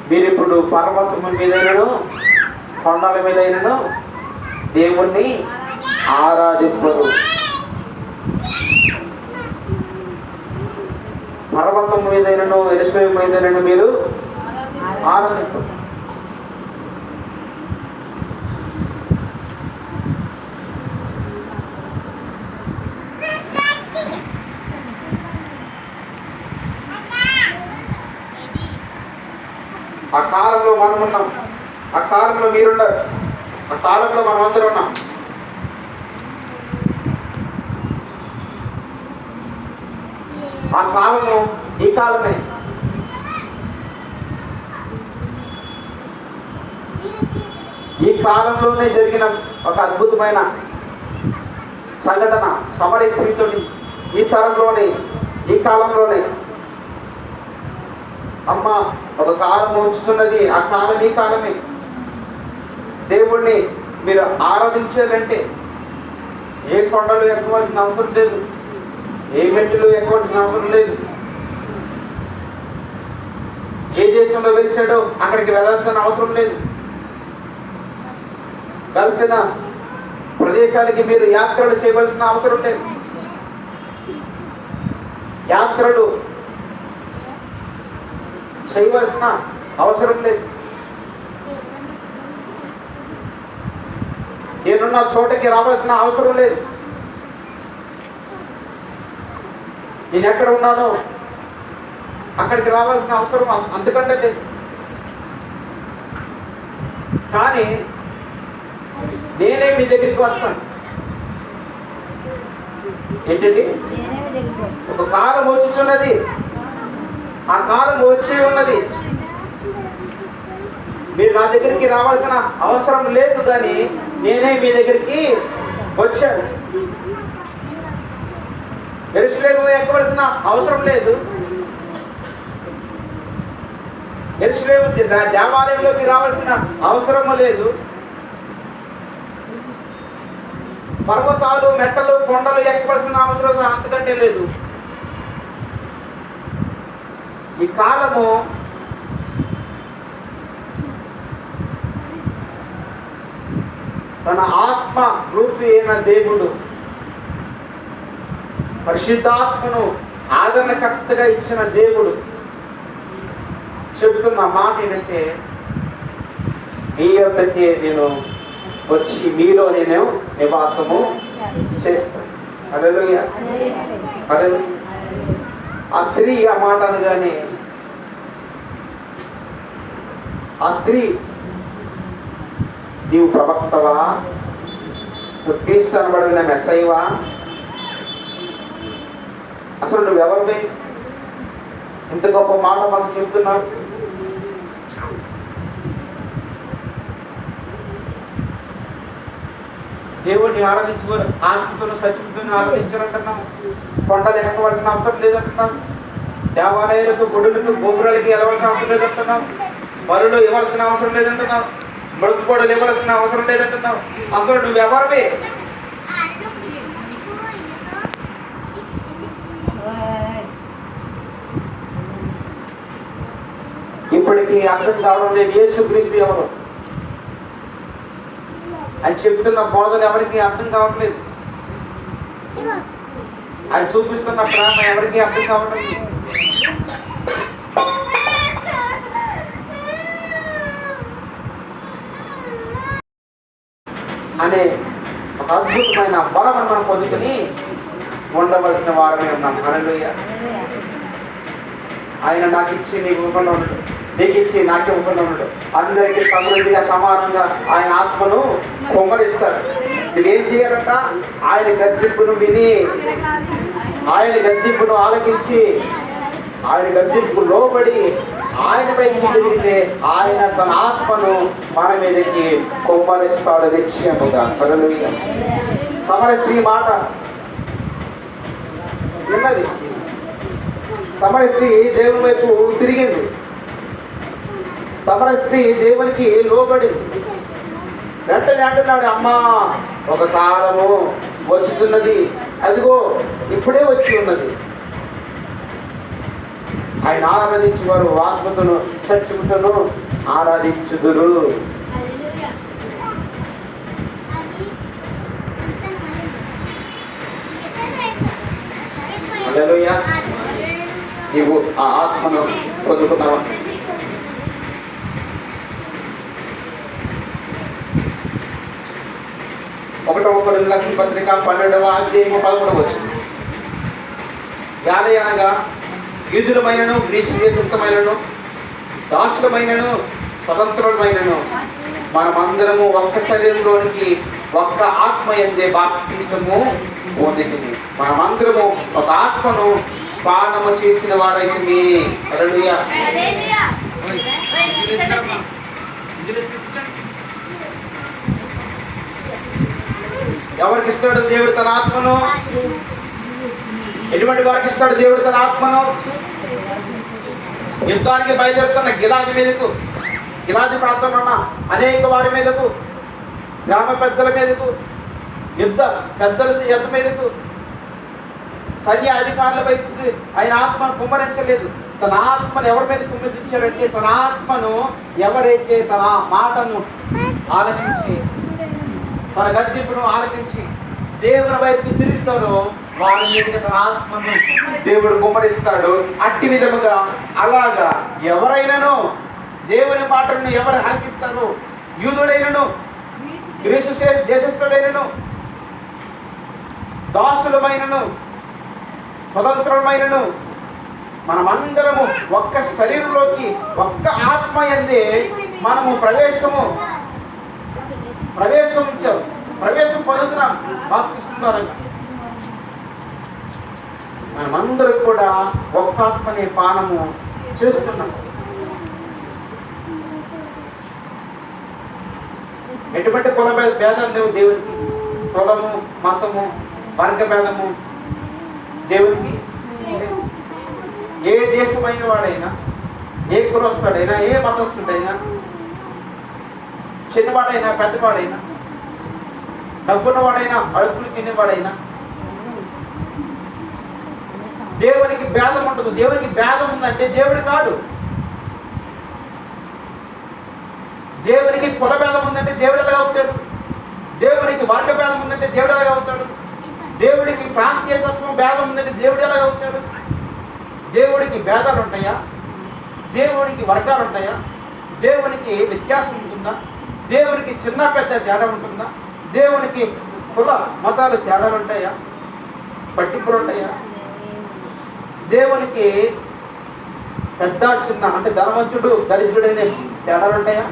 మీరిప్పుడు పర్వతము మీదైనను కొండల మీదైనను దేవుణ్ణి ఆరాధింపరు. పర్వతం మీదైనను యెరూషలేము మీదైనను మీరు ఆరాధింపరు. ఆ కాలంలో మనం ఉన్నాం, ఆ కాలంలో మీరున్నారు, ఆ కాలంలో మనం అందరూ ఉన్నాం. ఆ కాలము ఈ కాలమే. ఈ కాలంలోనే జరిగిన ఒక అద్భుతమైన సంఘటన సమరయ స్త్రీతోటి, ఈ తరంలోనే, ఈ కాలంలోనే. అమ్మ ఒక కాలం ఉంచుతున్నది, ఆ కాలం ఈ కాలమే. దేవుణ్ణి మీరు ఆరాధించాలంటే ఏ కొండలు ఎక్కవలసిన అవసరం లేదు, ఏ మెట్టులు ఎక్కవలసిన అవసరం లేదు. ఏ దేశంలో వెలిసాడో అక్కడికి వెళ్ళాల్సిన అవసరం లేదు. కలిసిన ప్రదేశాలకి మీరు యాత్రలు చేయవలసిన అవసరం లేదు. యాత్రలు చేయవలసిన అవసరం లేదు. నేనున్న చోటకి రావాల్సిన అవసరం లేదు. నేను ఎక్కడ ఉన్నానో అక్కడికి రావాల్సిన అవసరం అంతకంటే లేదు. కానీ నేనే మీ దగ్గరికి వస్తాను. ఏంటండి? ఒక కాలం వచ్చుచున్నది, ఆ కాలం వచ్చి ఉన్నది. మీరు నా దగ్గరికి రావాల్సిన అవసరం లేదు, కానీ నేనే మీ దగ్గరికి వచ్చాను. యెరూషలేము ఎక్కవలసిన అవసరం లేదు. యెరూషలేము దేవాలయంలోకి రావాల్సిన అవసరం లేదు. పర్వతాలు, మెట్టలు, కొండలు ఎక్కవలసిన అవసరం అంతకంటే లేదు. ఈ కాలము తన ఆత్మ రూపి అయిన దేవుడు పరిశుద్ధాత్మను ఆదరణకర్తగా ఇచ్చిన దేవుడు చెబుతున్న మాట ఏంటంటే, మీ యొద్దకే నేను వచ్చి మీలో నేను నివాసము చేస్తాను. హల్లెలూయా, హల్లెలూయా. ఆ స్త్రీ ఆ మాట అనగానే, ఆ స్త్రీ, నీవు ప్రవక్తవా, నువ్వు క్రీస్తు అనబడిన మెస్సయ్యవా, అసలు నువ్వెవరివి? ఇంత గొప్ప మాట మాకు చెప్తున్నాడు. దేవుడిని ఆరాధించుకోరు, ఆత్మతోనూ సత్యంతోనూ ఆరాధించారంటున్నాం. కొండలు ఎక్కవలసిన అవసరం లేదంటున్నాం. దేవాలయాలకు, గుడులకు, గోపురాలకి వెళ్ళవలసిన అవసరం లేదంటున్నాం. బలులు ఇవ్వాల్సిన అవసరం లేదంటున్నాం. మృక్కుబడులు ఇవ్వాల్సిన అవసరం లేదంటున్నాం. అసలు నువ్వెవరివి? ఇప్పటికీ అర్థం కావడం లేదు. యేసుక్రీస్తు ఎవరు అని చెప్తున్న బోధలు ఎవరికి అర్థం కావట్లేదు. ఆయన చూపిస్తున్న ప్రేమ ఎవరికి అర్థం కావట్లేదు. అనే ఒక అద్భుతమైన బలం మనం పొందుకొని ఉండవలసిన వారమే ఉన్నాం. హల్లెలూయా. ఆయన నాకు ఇచ్చి నీకు ఇవ్వకుండా ఉండడు, నీకు ఇచ్చి నాకే ఇవ్వకుండా ఉండడు. అందరికీ సమృద్ధిగా సమానంగా ఆయన ఆత్మను పొంగడిస్తాడు. ఇది ఏం చేయాలంట? ఆయన గద్దింపును విని, ఆయన గద్దింపును ఆలకించి, ఆయన గద్దింపు లోబడి ఆయన వైపు తిరిగితే ఆయన తన ఆత్మను మన మీదకి కొమ్మరిస్తాడు నిశ్చయముగా. హల్లెలూయా. సమర స్త్రీ మాట విన్నది. సమర స్త్రీ దేవుని వైపు తిరిగింది. సమర స్త్రీ దేవునికి లోబడింది. వెంటనే అంటున్నాడు, అమ్మా ఒక కాలము వచ్చుతున్నది, అదిగో ఇప్పుడే వచ్చి ఉన్నది. ఆయన ఆరాధించేవారు ఆత్మతోను సత్యముతోను ఆరాధించుదురు. హల్లెలూయా. నీవు ఆ ఆత్మను పొందుకున్నావా? ఒకటవ కొరింథీయులకు రాసిన పత్రిక 12వ అధ్యాయము 11వ వచనం. అనగా యూదులమైనను, గ్రీసు దేశస్థులమైనను, దాసులమైనను, స్వతంత్రులమైనను మనమందరము ఒక్క శరీరంలోనికి ఒక్క ఆత్మ యందే బాప్తిసము పొందితిమి. మనమందరము ఒక ఆత్మను పానము చేసిన వారైతిమి. హల్లెలూయా. ఎవరికి ఇస్తాడు దేవుడు తన ఆత్మను? ఎటువంటి వారికి ఇస్తాడు దేవుడు తన ఆత్మను? యుద్ధానికి బయలుదేరుతున్న గిలాది మీదకు, గిలాది ప్రాంతంలో ఉన్న అనేక వారి మీదకు, గ్రామ పెద్దల మీదకు, యుద్ధ మీదకు, సైన్య అధికారుల వైపుకి ఆయన ఆత్మను కుమ్మరించలేదు. తన ఆత్మను ఎవరి మీద కుమ్మరించారంటే, తన ఆత్మను ఎవరైతే తన మాటను ఆలకించి, తన గద్దింపును ఆలకించి దేవుని వైపు తిరుగుతారో వారి మీదకి తన ఆత్మను దేవుడు కుమ్మరిస్తాడు. అట్టి విధముగా అలాగా ఎవరైనాను దేవుని మాటలను ఎవరు ఆలకిస్తారో, యూదుడైనను, గ్రీసు దేశస్థుడైనను, దాసులమైనను, స్వతంత్రమైనను మనమందరము ఒక్క శరీరంలోకి ఒక్క ఆత్మ యందే మనము ప్రవేశం పొందుతున్నాం బాప్తిస్మం ద్వారా. మనమందరం కూడా ఒక్క ఆత్మని పానము చేస్తున్నాం. ఎటువంటి కుల భేదాలు లేవు దేవునికి. కులము, మతము, వర్గ భేదము దేవునికి. ఏ దేశమైన వాడైనా, ఏ కులస్తుడైనా, ఏ మతస్థుడైనా, చిన్నవాడైనా, పెద్దవాడైనా, డబ్బున్నవాడైనా, అడుగులు తినేవాడైనా దేవునికి భేదం ఉండదు. దేవునికి భేదం ఉందంటే దేవుడు కాదు. దేవునికి కుల భేదం ఉందంటే దేవుడు ఎలాగా అవుతాడు? దేవునికి వర్గ భేదం ఉందంటే దేవుడు ఎలాగా అవుతాడు? దేవుడికి ప్రాంతీయతత్వం భేదం ఉందంటే దేవుడు ఎలాగా అవుతాడు? దేవుడికి భేదాలు ఉంటాయా? దేవుడికి వర్గాలు ఉంటాయా? దేవునికి వ్యత్యాసం ఉంటుందా? దేవునికి చిన్న పెద్ద తేడా ఉంటుందా? దేవునికి కుల మతాలు తేడాలు ఉంటాయా? పట్టింపులు ఉంటాయా? దేవునికి పెద్ద చిన్న అంటే ధనవంతుడు దరిద్రుడైన తేడాలు ఉంటాయా?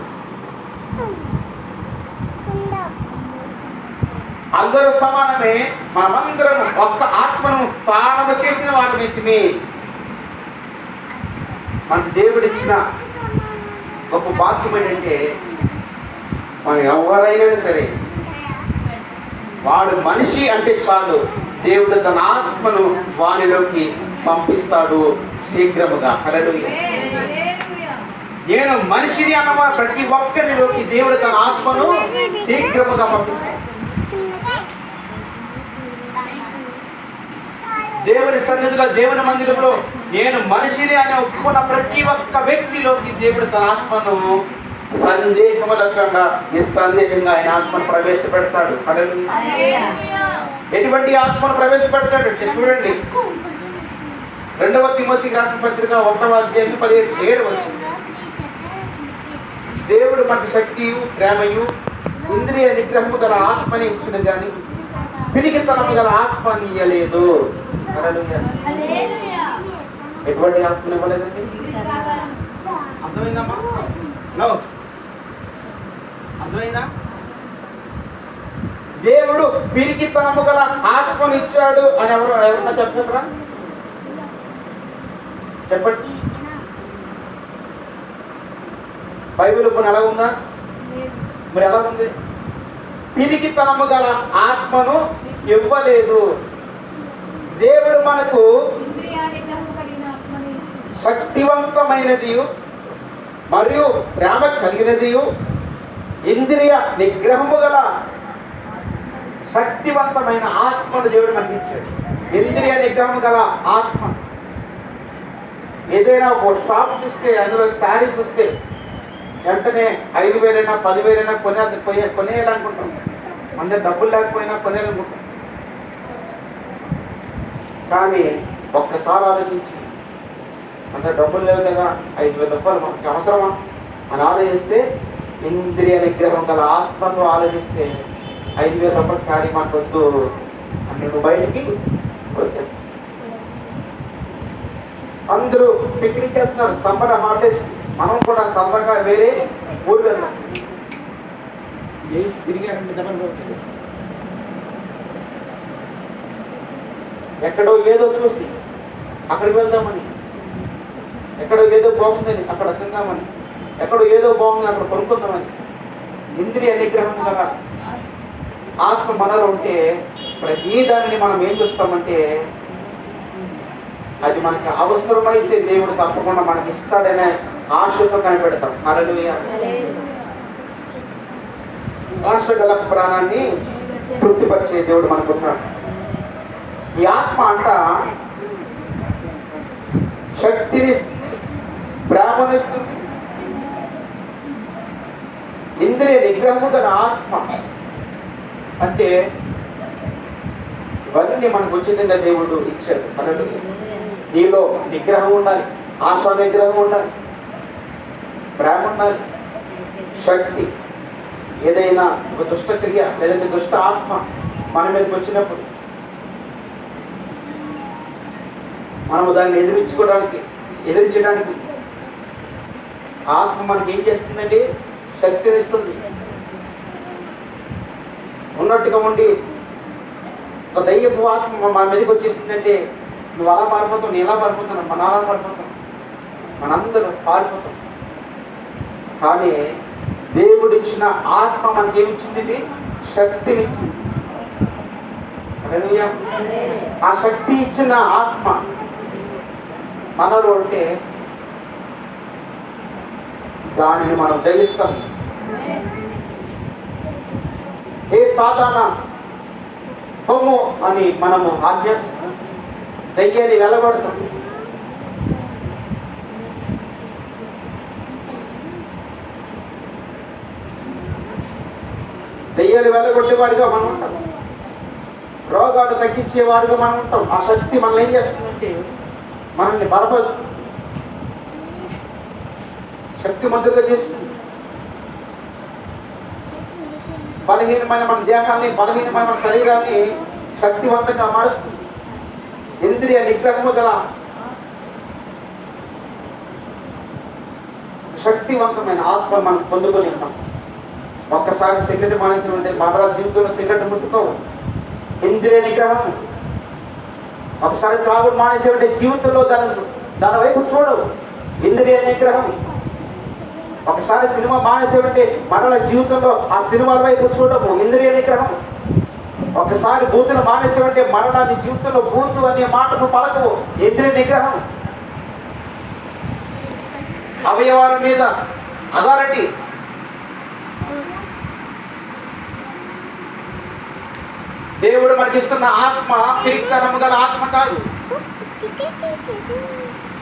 అందరూ సమానమే. మనమందరం ఒక్క ఆత్మను పానము చేసిన వారమైతిమి. మనకి దేవుడిచ్చిన గొప్ప భాగ్యం ఏంటంటే, మనం ఎవరైనా సరే వాడు మనిషి అంటే చాలు, దేవుడు తన ఆత్మను వానిలోకి పంపిస్తాడు శీఘ్రముగా. హల్లెలూయా. నేను మనిషిని అన్నవా ప్రతి ఒక్కరిలోకి దేవుడు తన ఆత్మను శీఘ్రముగా పంపిస్తాడు. దేవుని సన్నిధిలో, దేవుని మందిరంలో నేను మనిషిని అని ఒప్పుకున్న ప్రతి ఒక్క వ్యక్తిలోకి దేవుడు తన ఆత్మను సందేహము లేకుండా నిస్సందేహంగా ఆయన ఆత్మను ప్రవేశపెడతాడు. హల్లెలూయా. ఎటువంటి ఆత్మను ప్రవేశపెడతాడు అంటే చూడండి, 2వ తిమోతికి రాసిన పత్రిక 1వ అధ్యాయం 17 వచనం. దేవుడు మనకు శక్తియు ప్రేమయు ఇంద్రియ నిగ్రహము గల ఆత్మని ఇచ్చిన గాని పిరికితనము గల ఆత్మని ఇయ్యలేదు. ఎటువంటి ఆత్మని ఇవ్వలేదండి? అర్థమైందమ్మా? హలో, అర్థమైందా? దేవుడు పిరికితనము గల ఆత్మను ఇచ్చాడు అని ఎవరన్నా చెప్తారా? చెప్పండి. బైబిల్ కొన్ని ఎలా ఉందా? మరి ఎలా ఉంది? పిరికితనము గల ఆత్మను ఇవ్వలేదు. దేవుడు మనకు శక్తివంతమైనది మరియు ప్రేమ కలిగినది, ఇంద్రియ నిగ్రహము గల శక్తివంతమైన ఆత్మను దేవుడు మనకి ఇచ్చాడు. ఇంద్రియ నిగ్రహం గల ఆత్మ. ఏదైనా ఒక షాప్ చూస్తే, అందులో శారీ చూస్తే వెంటనే 5,000 10,000 కొనేయాలనుకుంటాం. మన డబ్బులు లేకపోయినా కొనేయాలనుకుంటాం. కానీ ఒక్కసారి ఆలోచించి, మన డబ్బులు లేవు కదా, 5,000 రూపాయలు మనకి అవసరమా అని ఆలోచిస్తే, ఇంద్రియ నిగ్రహం గల ఆత్మతో ఆలోచిస్తే 5,000 రూపాయల శారీ మనకు వద్దు అని నువ్వు బయటికి వచ్చేస్తావు. అందరూ పిక్నిక్ వెళ్తున్నారు, సమ్మర్ హాలిడేస్. మనం కూడా సరదాగా వేరే ఊరు వెళ్తాం. తిరిగారంటే చెప్పండి. ఎక్కడో ఏదో చూసి అక్కడికి వెళ్దామని, ఎక్కడో ఏదో బాగుందని అక్కడ తిందామని, ఎక్కడో ఏదో బాగుందని అక్కడ కొనుక్కుందామని. ఇంద్రియ నిగ్రహం కదా ఆత్మ మనలో ఉంటే ప్రతి దానిని మనం ఏం చూస్తామంటే, అది మనకి అవసరమైతే దేవుడు తప్పకుండా మనకి ఇస్తాడనే ఆశతో కనిపెడతాం. హల్లెలూయా. ఆశ గల ప్రాణాన్ని తృప్తిపరిచే దేవుడు మనకున్నాడు. ఈ ఆత్మ అంట శక్తిని, ప్రేమనిస్తుంది. ఇంద్రియ నిగ్రహము గల ఆత్మ అంటే ఇవన్నీ మనకు ఉచితంగా దేవుడు ఇచ్చాడు. హల్లెలూయా. నీలో నిగ్రహం ఉండాలి, ఆశా నిగ్రహం ఉండాలి, ప్రేమ ఉండాలి, శక్తి. ఏదైనా ఒక దుష్టక్రియ లేదంటే దుష్ట ఆత్మ మన మీదకి వచ్చినప్పుడు మనము దాన్ని ఎదిరించడానికి ఆత్మ మనకి ఏం చేస్తుందండి? శక్తినిస్తుంది. ఉన్నట్టుగా ఉండి ఒక దయ్యపు ఆత్మ మన మీదకి వచ్చేస్తుందంటే, నువ్వు అలా పారిపోతావు, నేను ఎలా పారిపోతాను, మన అలా పారిపోతాం, మనందరూ పారిపోతాం. కానీ దేవుడిచ్చిన ఆత్మ మనకి ఏమిచ్చింది? శక్తినిచ్చింది. హల్లెలూయా. ఆ శక్తి ఇచ్చిన ఆత్మ మనలో ఉంటే దానిని మనం జయిస్తాం. ఏ సాధారణ హోమో అని మనము ఆజ్ఞాపిస్తాం, దయ్యాన్ని వెలగొడతాం. దయ్యాలు వెళ్ళగొట్టేవాడిగా మనం ఉంటాం, రోగాలు తగ్గించేవాడిగా మనం ఉంటాం. ఆ శక్తి మనల్ని ఏం చేస్తుందంటే మనల్ని బలపరుస్తుంది, శక్తిమంతులుగా చేస్తుంది. బలహీనమైన మన దేహాన్ని, బలహీనమైన మన శరీరాన్ని శక్తివంతంగా మారుస్తుంది. ఇంద్రియ నిగ్రహము గల శక్తివంతమైన ఆత్మ మనం పొందుకొని ఉంటాం. ఒక్కసారి సిగరెట్ మానేసి ఉంటే మరలా జీవితంలో సిగరెట్ ముట్టుకోవు. ఇంద్రియ నిగ్రహం. ఒకసారి త్రాగుడు మానేసి ఉంటే జీవితంలో దాని వైపు చూడవు. ఇంద్రియ నిగ్రహం. ఒకసారి సినిమా మానేసేవంటే మరల జీవితంలో ఆ సినిమాల వైపు చూడము, ఇంద్రియ నిగ్రహం. ఒకసారి బూతులు మానేసేవంటే మరలా నీ జీవితంలో బూతు అనే మాటను పలకవు, ఇంద్రియ నిగ్రహం. అవయవాల మీద అథారిటీ. దేవుడు మనకిస్తున్న ఆత్మ పిరికితనము గల ఆత్మ కాదు,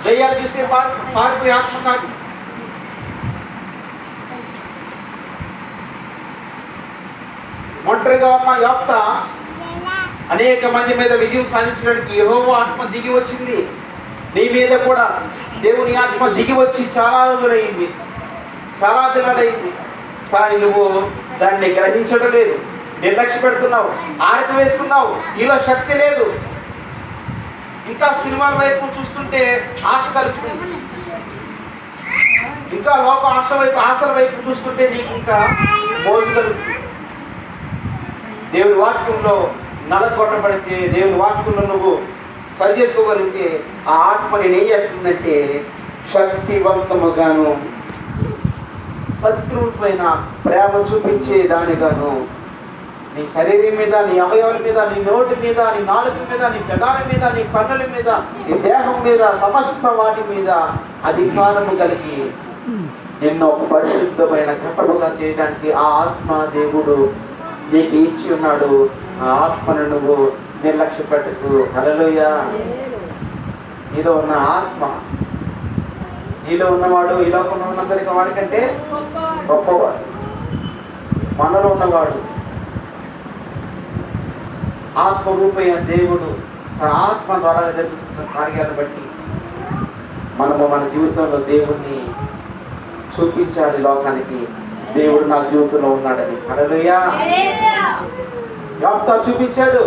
దయ్యాలు చూసే పారిపోయే ఆత్మ కాదు. ఒంటరిగా ఉన్న యోప్త అనేక మంది మీద విజయం సాధించడానికి యెహోవా ఆత్మ దిగి వచ్చింది. నీ మీద కూడా దేవుని ఆత్మ దిగి వచ్చి చాలా రోజులైంది, చాలా దినాలైంది. కానీ నువ్వు దాన్ని గ్రహించడం లేదు, నిర్లక్ష్య పెడుతున్నావు, ఆరత వేసుకున్నావు, నీలో శక్తి లేదు. ఇంకా సినిమాల వైపు చూస్తుంటే ఆశ కలుగుతుంది, ఇంకా లోక ఆశల వైపు చూస్తుంటే నీకు ఇంకా మోజు కలుగుతుంది. దేవుని వాక్యంలో నలగొట్టబడితే, దేవుని వాక్యంలో నువ్వు సరి చేసుకోగలిగితే ఆ ఆత్మ నేను ఏం చేస్తుందంటే శక్తివంతముగాను శత్రువుల పైన ప్రేమ చూపించే దానిగాను నీ శరీరం మీద, నీ అవయవాల మీద, నీ నోటి మీద, నీ నాలుక మీద, నీ జగాల మీద, నీ కన్నుల మీద, నీ దేహం మీద, సమస్త వాటి మీద అధికారము కలిగి ఎన్నో పరిశుద్ధమైన ఘటముగా చేయడానికి ఆ ఆత్మ దేవుడు నీకు ఇచ్చి ఉన్నాడు. ఆ ఆత్మను నువ్వు నిర్లక్ష్య పెట్టకు. హల్లెలూయా. నీలో ఉన్న ఆత్మ, నీలో ఉన్నవాడు ఈ లోకంలో ఉన్నందరికీ వాడికంటే గొప్పవాడు. మనలో ఉన్నవాడు ఆత్మరూపైన దేవుడు తన ఆత్మ ద్వారా జరుగుతున్న కార్యాలను బట్టి మనము మన జీవితంలో దేవుణ్ణి చూపించాలి లోకానికి. దేవుడు నా జీవితంలో ఉన్నాడని. హల్లెలూయా. యోప్తా చూపించాడు,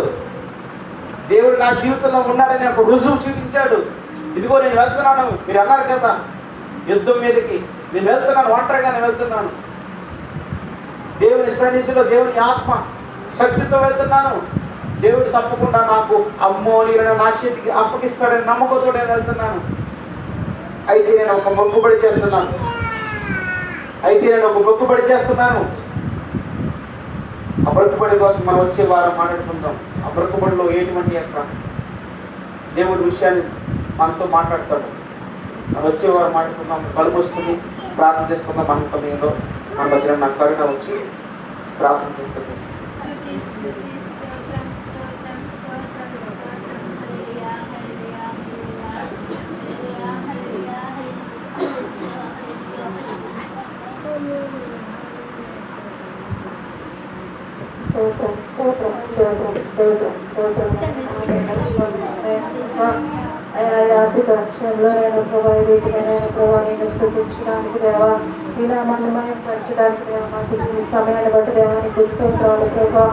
దేవుడు నా జీవితంలో ఉన్నాడని ఒక రుజువు చూపించాడు. ఇదిగో నేను వెళ్తున్నాను, మీరు అన్నారు కదా యుద్ధం మీదకి, నేను వెళ్తున్నాను, ఒంటరిగానే వెళ్తున్నాను, దేవుని సన్నిధిలో దేవుని ఆత్మ శక్తితో వెళ్తున్నాను. దేవుడు తప్పకుండా నాకు అమ్మో నీళ్ళను నా చేతికి అప్పగిస్తాడని నమ్మకంతో నేను వెళ్తున్నాను. అయితే నేను ఒక మొక్కుబడి చేస్తున్నాను, ఆ బ్రతుకుబడి కోసం మనం వచ్చే వారం మాట్లాడుకుందాం. ఆ బ్రతుకుబడిలో ఎటువంటి యొక్క దేవుడి విషయాన్ని మనతో మాట్లాడతాడు. మనం వచ్చే వారం మాట్లాడుకుందాం. కలుపు వస్తుంది, ప్రార్థన చేసుకుందాం. మన సమయంలో మన దగ్గర నాకు కరుణ వచ్చి ప్రార్థన చేస్తుంది. సంవత్సరంలో నేను ప్రభావ రీతిగా నేను ప్రభావాన్ని స్థుతించడానికి దేవా, ఇలా మనమయం పరచడానికి దేవా, మాకు ఈ సమయాన్ని బట్టి దేవానికి స్తోత్రాలు ప్రభా,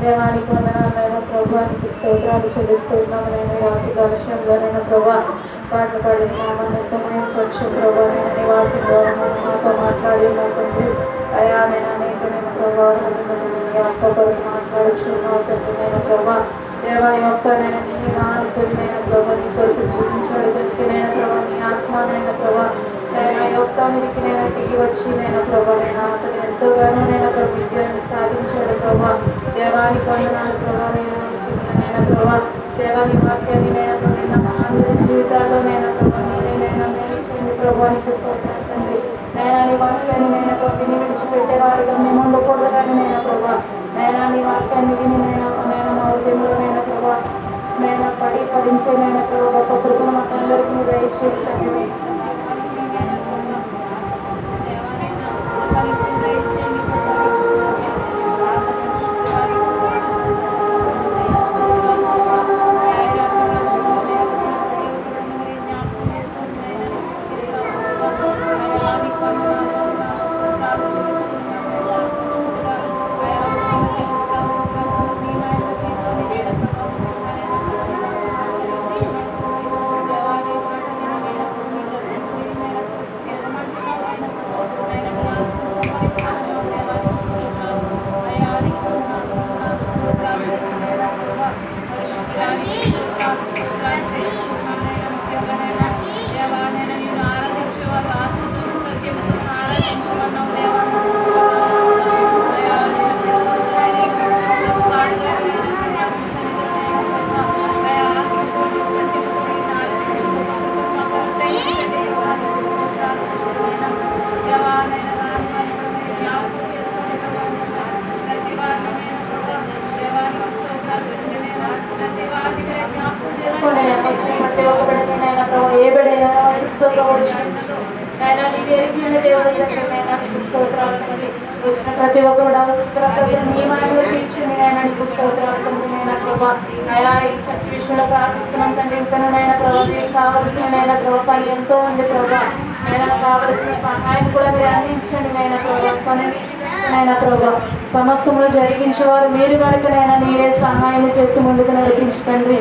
దేవానికి వందనాలైన ప్రభానికి స్తోత్రాలు చెల్లిస్తున్నాము. నేను వాటి విషయంలోనైనా ప్రభా పాటలు పాడినాము, నిత్యమయం పరచు ప్రభా. నేను వాటి ద్వారా మాతో మాట్లాడి మాకుంది అయా. నేను అనేకమైన ప్రభావం మాట్లాడుచున్నావు తండ్రి ప్రభా. దేవా యొక్క నేను నీ ఆనుకున్న ప్రభా, నీ కొరకు చూపించాడు కనుక నేను ప్రభా, నీ ఆత్మనైన ప్రభా నేను యొక్క మీదకి నేను దిగి వచ్చి నేను ప్రభా, నేను అతను ఎంతోగానో నేను విజయాన్ని సాధించాడు ప్రభా. దేవానికి వందనాలు ప్రభా. నేను ప్రభా దేవాని వాక్యాన్ని నేను నిన్న మనందరి జీవితాల్లో నేను ప్రభా నేను మేలించింది ప్రభానికి స్తోత్రండి. నేను నీ వాక్యాన్ని నేను విని విడిచిపెట్టేవాడిగా మేము ఉండకూడదు కానీ నేను ప్రభా, నేను నీ వాక్యాన్ని విని నేను మా ఉద్యమంలో నేను ప్రభా నేను పడించే నేను ప్రభా గొప్ప కృపను మాకు అందరికీ దయచేయండి. ఆయన నీకు ఎరిగిన దేవుడి దగ్గర నేను నీకు స్తోత్రాలు తండ్రి. వచ్చిన ప్రతి ఒక్కరు అవసరతలు నీ మనలో తీర్చింది ఆయన నీకు స్తోత్రాలు తండ్రి. నేను ప్రభా అయా ఈ చర్చ విషయంలో ప్రార్థిస్తున్నాం తండ్రి. ఇంకా నేను ప్రభా మీకు కావలసిన నేను ప్రభా పని ఎంతో ఉంది ప్రభా. ఆయన కావలసిన సహాయం కూడా మీరు అందించండి నేను ప్రభా. పనిని నైనా ప్రభా సమస్తములు జరిగించేవారు మీరు కనుక నైనా మీరే సహాయం చేసి ముందుకు నడిపించండి.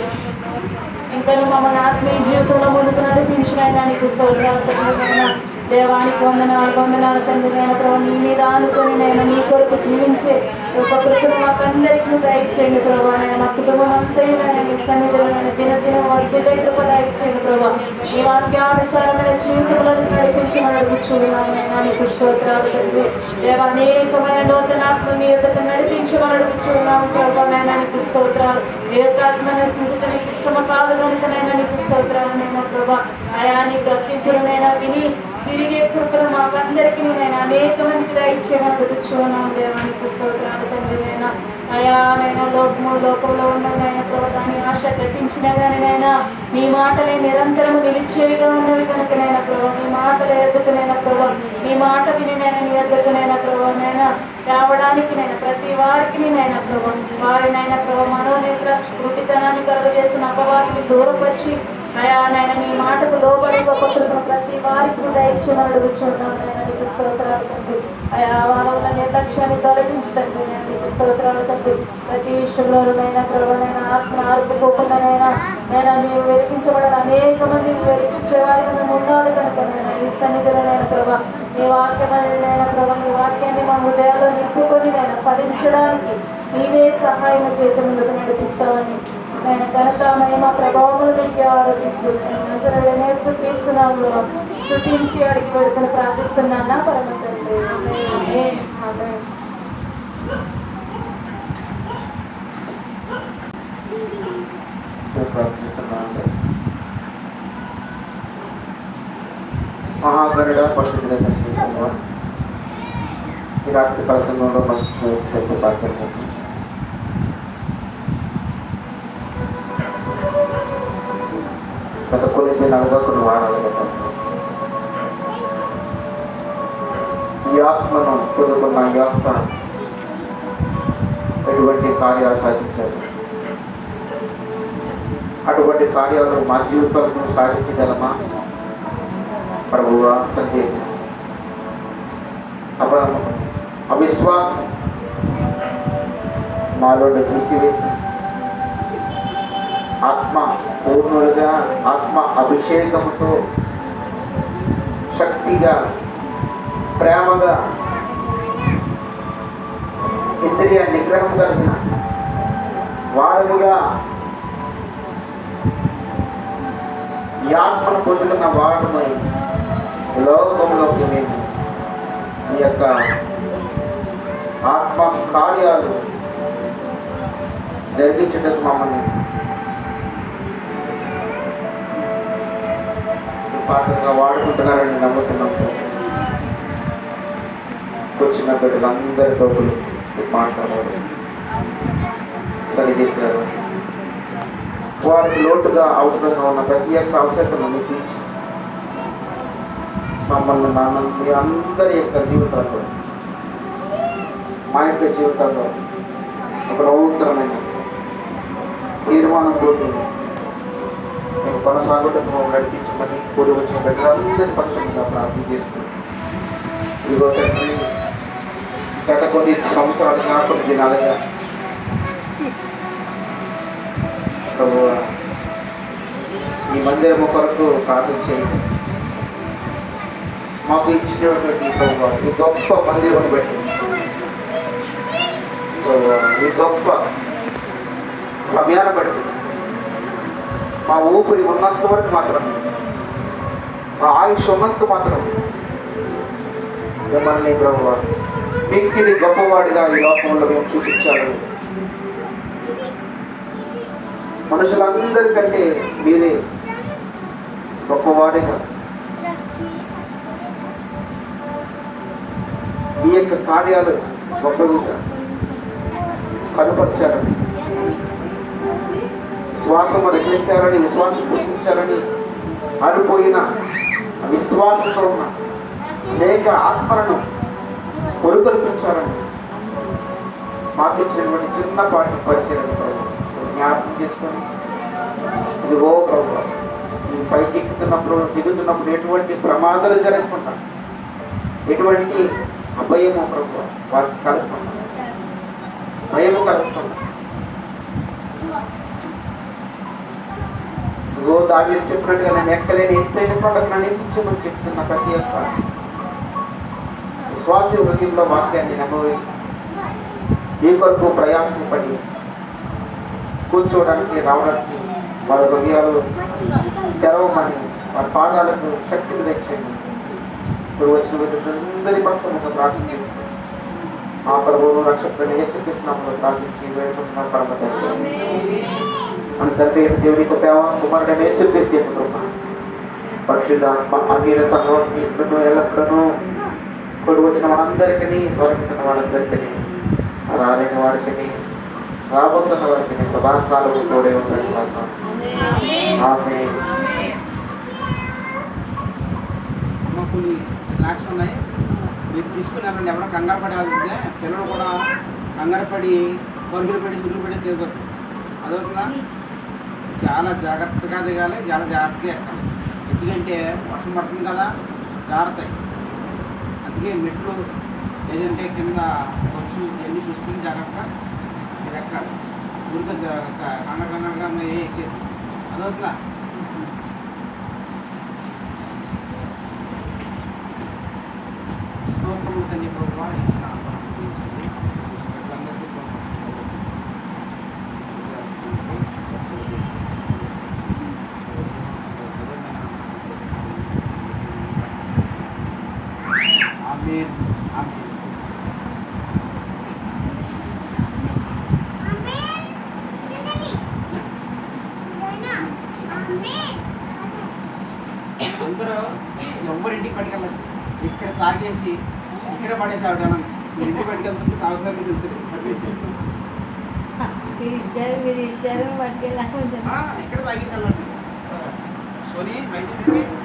ఇంకా మమ్మల్ని ఆత్మీయ జీవితంలో ముందుకు నడిపించినైనా నీకు స్తోత్రాలు తండ్రి. దేవానికి వందనాలు తండ్రి. నేను ప్రభావ నీ మీద ఆనుకొని నేను నీ కొరకు జీవించే ఒక కృపను మాకందరికీ దయచేయండి ప్రభావ. నేను మా కుటుంబం అంతా నీ సన్నిధిలో నేను దినదినం వర్తిలే కృప దయచేయండి ప్రభావ. ఈ వాక్యానుసారమైన జీవితంలో నడిపించి నడుపుచున్నాను నేను నీకు స్తోత్రాలు తండ్రి. దేవ అనేకమైన నూతనాత్మ నీ యొక్క నడిపించి నడుపుచున్నాము ప్రభావ. నేను నీకు స్తోత్రాలు. ఏ ఆత్మ నశించడానికి ఇష్టమ కాదు కనుక నేను నీకు స్తోత్రాలు నేను ప్రభావ. అయా నీ గర్తింపులనైనా విని తిరిగే కృపను మాకందరికీ నేను అనేక మంది దయచేయమని అడుగుచున్నాను దేవానికి స్తోత్రాలు తండ్రి. నేను అయా నైనా లోకంలో ఉండనైనా ప్రభావ దాన్ని ఆశ తప్పించిన కానీ నైనా నీ మాటలే నిరంతరం నిలిచేవిగా ఉన్నవి కనుక నైనా ప్రభావ. నీ మాటలు ఎదుగునైనా ప్రభావ. నీ మాట విని నేను నీ ఎదుగునైనా ప్రభావ. నైనా రావడానికి నేను ప్రతి వారికి నైనా ప్రభావ వారినైనా ప్రభావ మనోనేత్ర వృత్తితనాన్ని కలుగజేస్తున్న అపవాదిని దూరపరిచి అయా నాయన నీ మాటకు లోబడి గొప్ప ప్రతి వారికి దయచేయమని అడుగుచున్నాను నేను నీకు స్తోత్రాలు తండ్రి. అయా వారంలో నిర్లక్ష్యాన్ని తొలగించండి నేను నీకు స్తోత్రాలు తండ్రి. ప్రతి విషయంలోనైనా ప్రభావైనా ఆత్మ ఆర్పుకోకుండానైనా నేను మీరు వెలిగించబడిన అనేక మంది వెలిగించే వారికి మేము ఉండాలి కనుక నేను ఈ సన్నిధిలోనైనా ప్రభావ నీ వాక్యమైనా ప్రభావ నీ వాక్యాన్ని మా హృదయాల్లో నింపుకొని నేను ఫలించడానికి నీవే సహాయం చేసి ముందుకు నడిపిస్తామని నేను కనుక మహిమ ప్రభావములు నీకు ఆరోపిస్తున్నాను. తీసుకున్నాము స్తుతించి అడిగి పెడుతున్న ప్రార్థిస్తున్నాను పరమ తండ్రి. ఆమేన్. మహాగరుడ పరిశుద్ధుడ కనిపిస్తున్న ఈ రాత్రి ప్రసంగంలో మనసు చెప్పాల్సింది గత కొన్ని దినాలుగా కొన్ని వారాలు కదా ఈ ఆత్మను పొందుకున్న ఈ ఆత్మ ఎటువంటి కార్యాలు సాధించారు. అటువంటి కార్యాలు మా జీవితంలో సాధించగలమా ప్రభువా? సందేహం, అవిశ్వాసం మాలో తీసివేసి ఆత్మ పూర్ణులుగా ఆత్మ అభిషేకముతో శక్తిగా ప్రేమగా ఇంద్రియ నిగ్రహం కలిగిన వారుగా ఈ ఆత్మను పొందుతున్న వాడుమై లోకంలోకి మేము ఈ యొక్క ఆత్మ కార్యాలు జరిగించడానికి మమ్మల్ని పాత్రగా వాడుకుంటున్నారని నమ్ముతున్నాం. వచ్చిన బిడ్డలందరితో మాట్లాడారు, సరిచేశారు. వారికి లోటుగా అవసరంగా ఉన్న ప్రతి ఒక్క అవసరతను తీర్చి మమ్మల్ని మీ అందరి యొక్క జీవితాల్లో మా యొక్క జీవితాల్లో ఒక నూతనమైన తీర్మానంతో మేము కొనసాగుటకు నడిపించమని కూడి వచ్చిన బిడ్డలందరి పక్షంగా ప్రార్థన చేస్తున్నాం. ఇదిగో తండ్రి, గత కొన్ని సంవత్సరాలుగా కొన్ని దినాలుగా ఈ మందిరము కొరకు ప్రార్థన చేయండి. మాకు ఇచ్చినటువంటి ఈ గొప్ప మందిరం పెట్టి ఈ గొప్ప సమయాన్ని బట్టి మా ఊపిరి ఉన్నంత వరకు మాత్రం, మా ఆయుష్ ఉన్నంత మాత్రం మిమ్మల్ని ప్రభువా మిక్కిలి గొప్పవాడిగా ఈ లోకంలో మేము చూపించాలని, మనుషులందరికంటే మీరే గొప్పవాడిగా మీ యొక్క కార్యాలు గొప్పగా కనుపరిచారని, విశ్వాసము రక్షించాలని, విశ్వాసం పుట్టించాలని అరిపోయిన విశ్వాసంతో ఉన్న అనేక ఆత్మలను కొరుకొల్పించాలని మాకు ఇచ్చినటువంటి చిన్నపాటి పరిచయం జ్ఞాపకం చేసుకొని ఇదిగో ప్రభు ఈ పైకి ఎక్కుతున్నప్పుడు దిగుతున్నప్పుడు ఎటువంటి ప్రమాదాలు జరగకుండా ఎటువంటి అభయము ప్రభు వారికి కలుపుకుండా భయము కలుపుకుండా ఇదిగో దావీదు చెప్పినట్టుగా నేను ఎక్కలేని ఎత్తైన కొండకు నన్ను ఎక్కించమని చెప్తున్న ప్రతి ఒక్క విశ్వాస హృదయంలో వాక్యాన్ని అనుభవిస్తూ ఈ కొరకు ప్రయాసపడి కూర్చోవడానికి రావడానికి వారి హృదయాలు తెరవమని వారి పాదాలకు శక్తిని తెచ్చేయండి. ఇప్పుడు వచ్చిన అందరి పక్షంగా ప్రార్థించి ఆ ప్రభువును రక్షకుని యేసుక్రీస్తునామములో ప్రార్థించి వేడుకుంటున్నాం పరమ తండ్రి. మన తండ్రి దేవుని యొక్క ప్రేమ కుమారుడైన యేసుక్రీస్తు యొక్క కృప పరిశుద్ధాత్మ అధీన సహవాసములను ఎల్లప్పుడూ కొడు వచ్చిన వాళ్ళందరికీ స్వరమిస్తున్న వాళ్ళందరికీ రాలేని వారికి రాబోతున్న వారికి సభాకాలకు తోడే ఉందని కొన్ని స్నాక్స్ ఉన్నాయి, మీరు తీసుకున్నారండి. ఎవరో కంగారు పడి వెళ్తే పిల్లలు కూడా కంగారు పడి పరుగులు పెట్టి దుర్లు పెట్టి తిరగదు. అదవుతుందా? చాలా జాగ్రత్తగా దిగాలి, చాలా జాగ్రత్తగా ఎక్కాలి. ఎందుకంటే వర్షం పడుతుంది కదా, జాగ్రత్తాయి. అందుకే మెట్లు ఏదంటే కింద వచ్చు ఎన్ని చూసుకుని జాగ్రత్తగా మీరు ఎక్కాలి. ఊరికే కంగారుగా మీరు ఎక్కేది. అదవుతుందా? స్తోత్రములు తండ్రి ప్రభువా, ఆమేన్ ఆమేన్. అందరూ ఎవరింటికి పట్టుకెళ్ళదు. ఇక్కడ తాగేసి ఇక్కడ పడేసి ఆవిడ ఇంటికి పట్టుకెళ్తుంటే తాగుతుంది వెళ్తుంది పట్టుకొచ్చేది. మీరు ఇచ్చారు పట్టుకెళ్ళాలి. ఇక్కడ తాగేసి వెళ్ళండి. సోనీ బయట లేదు.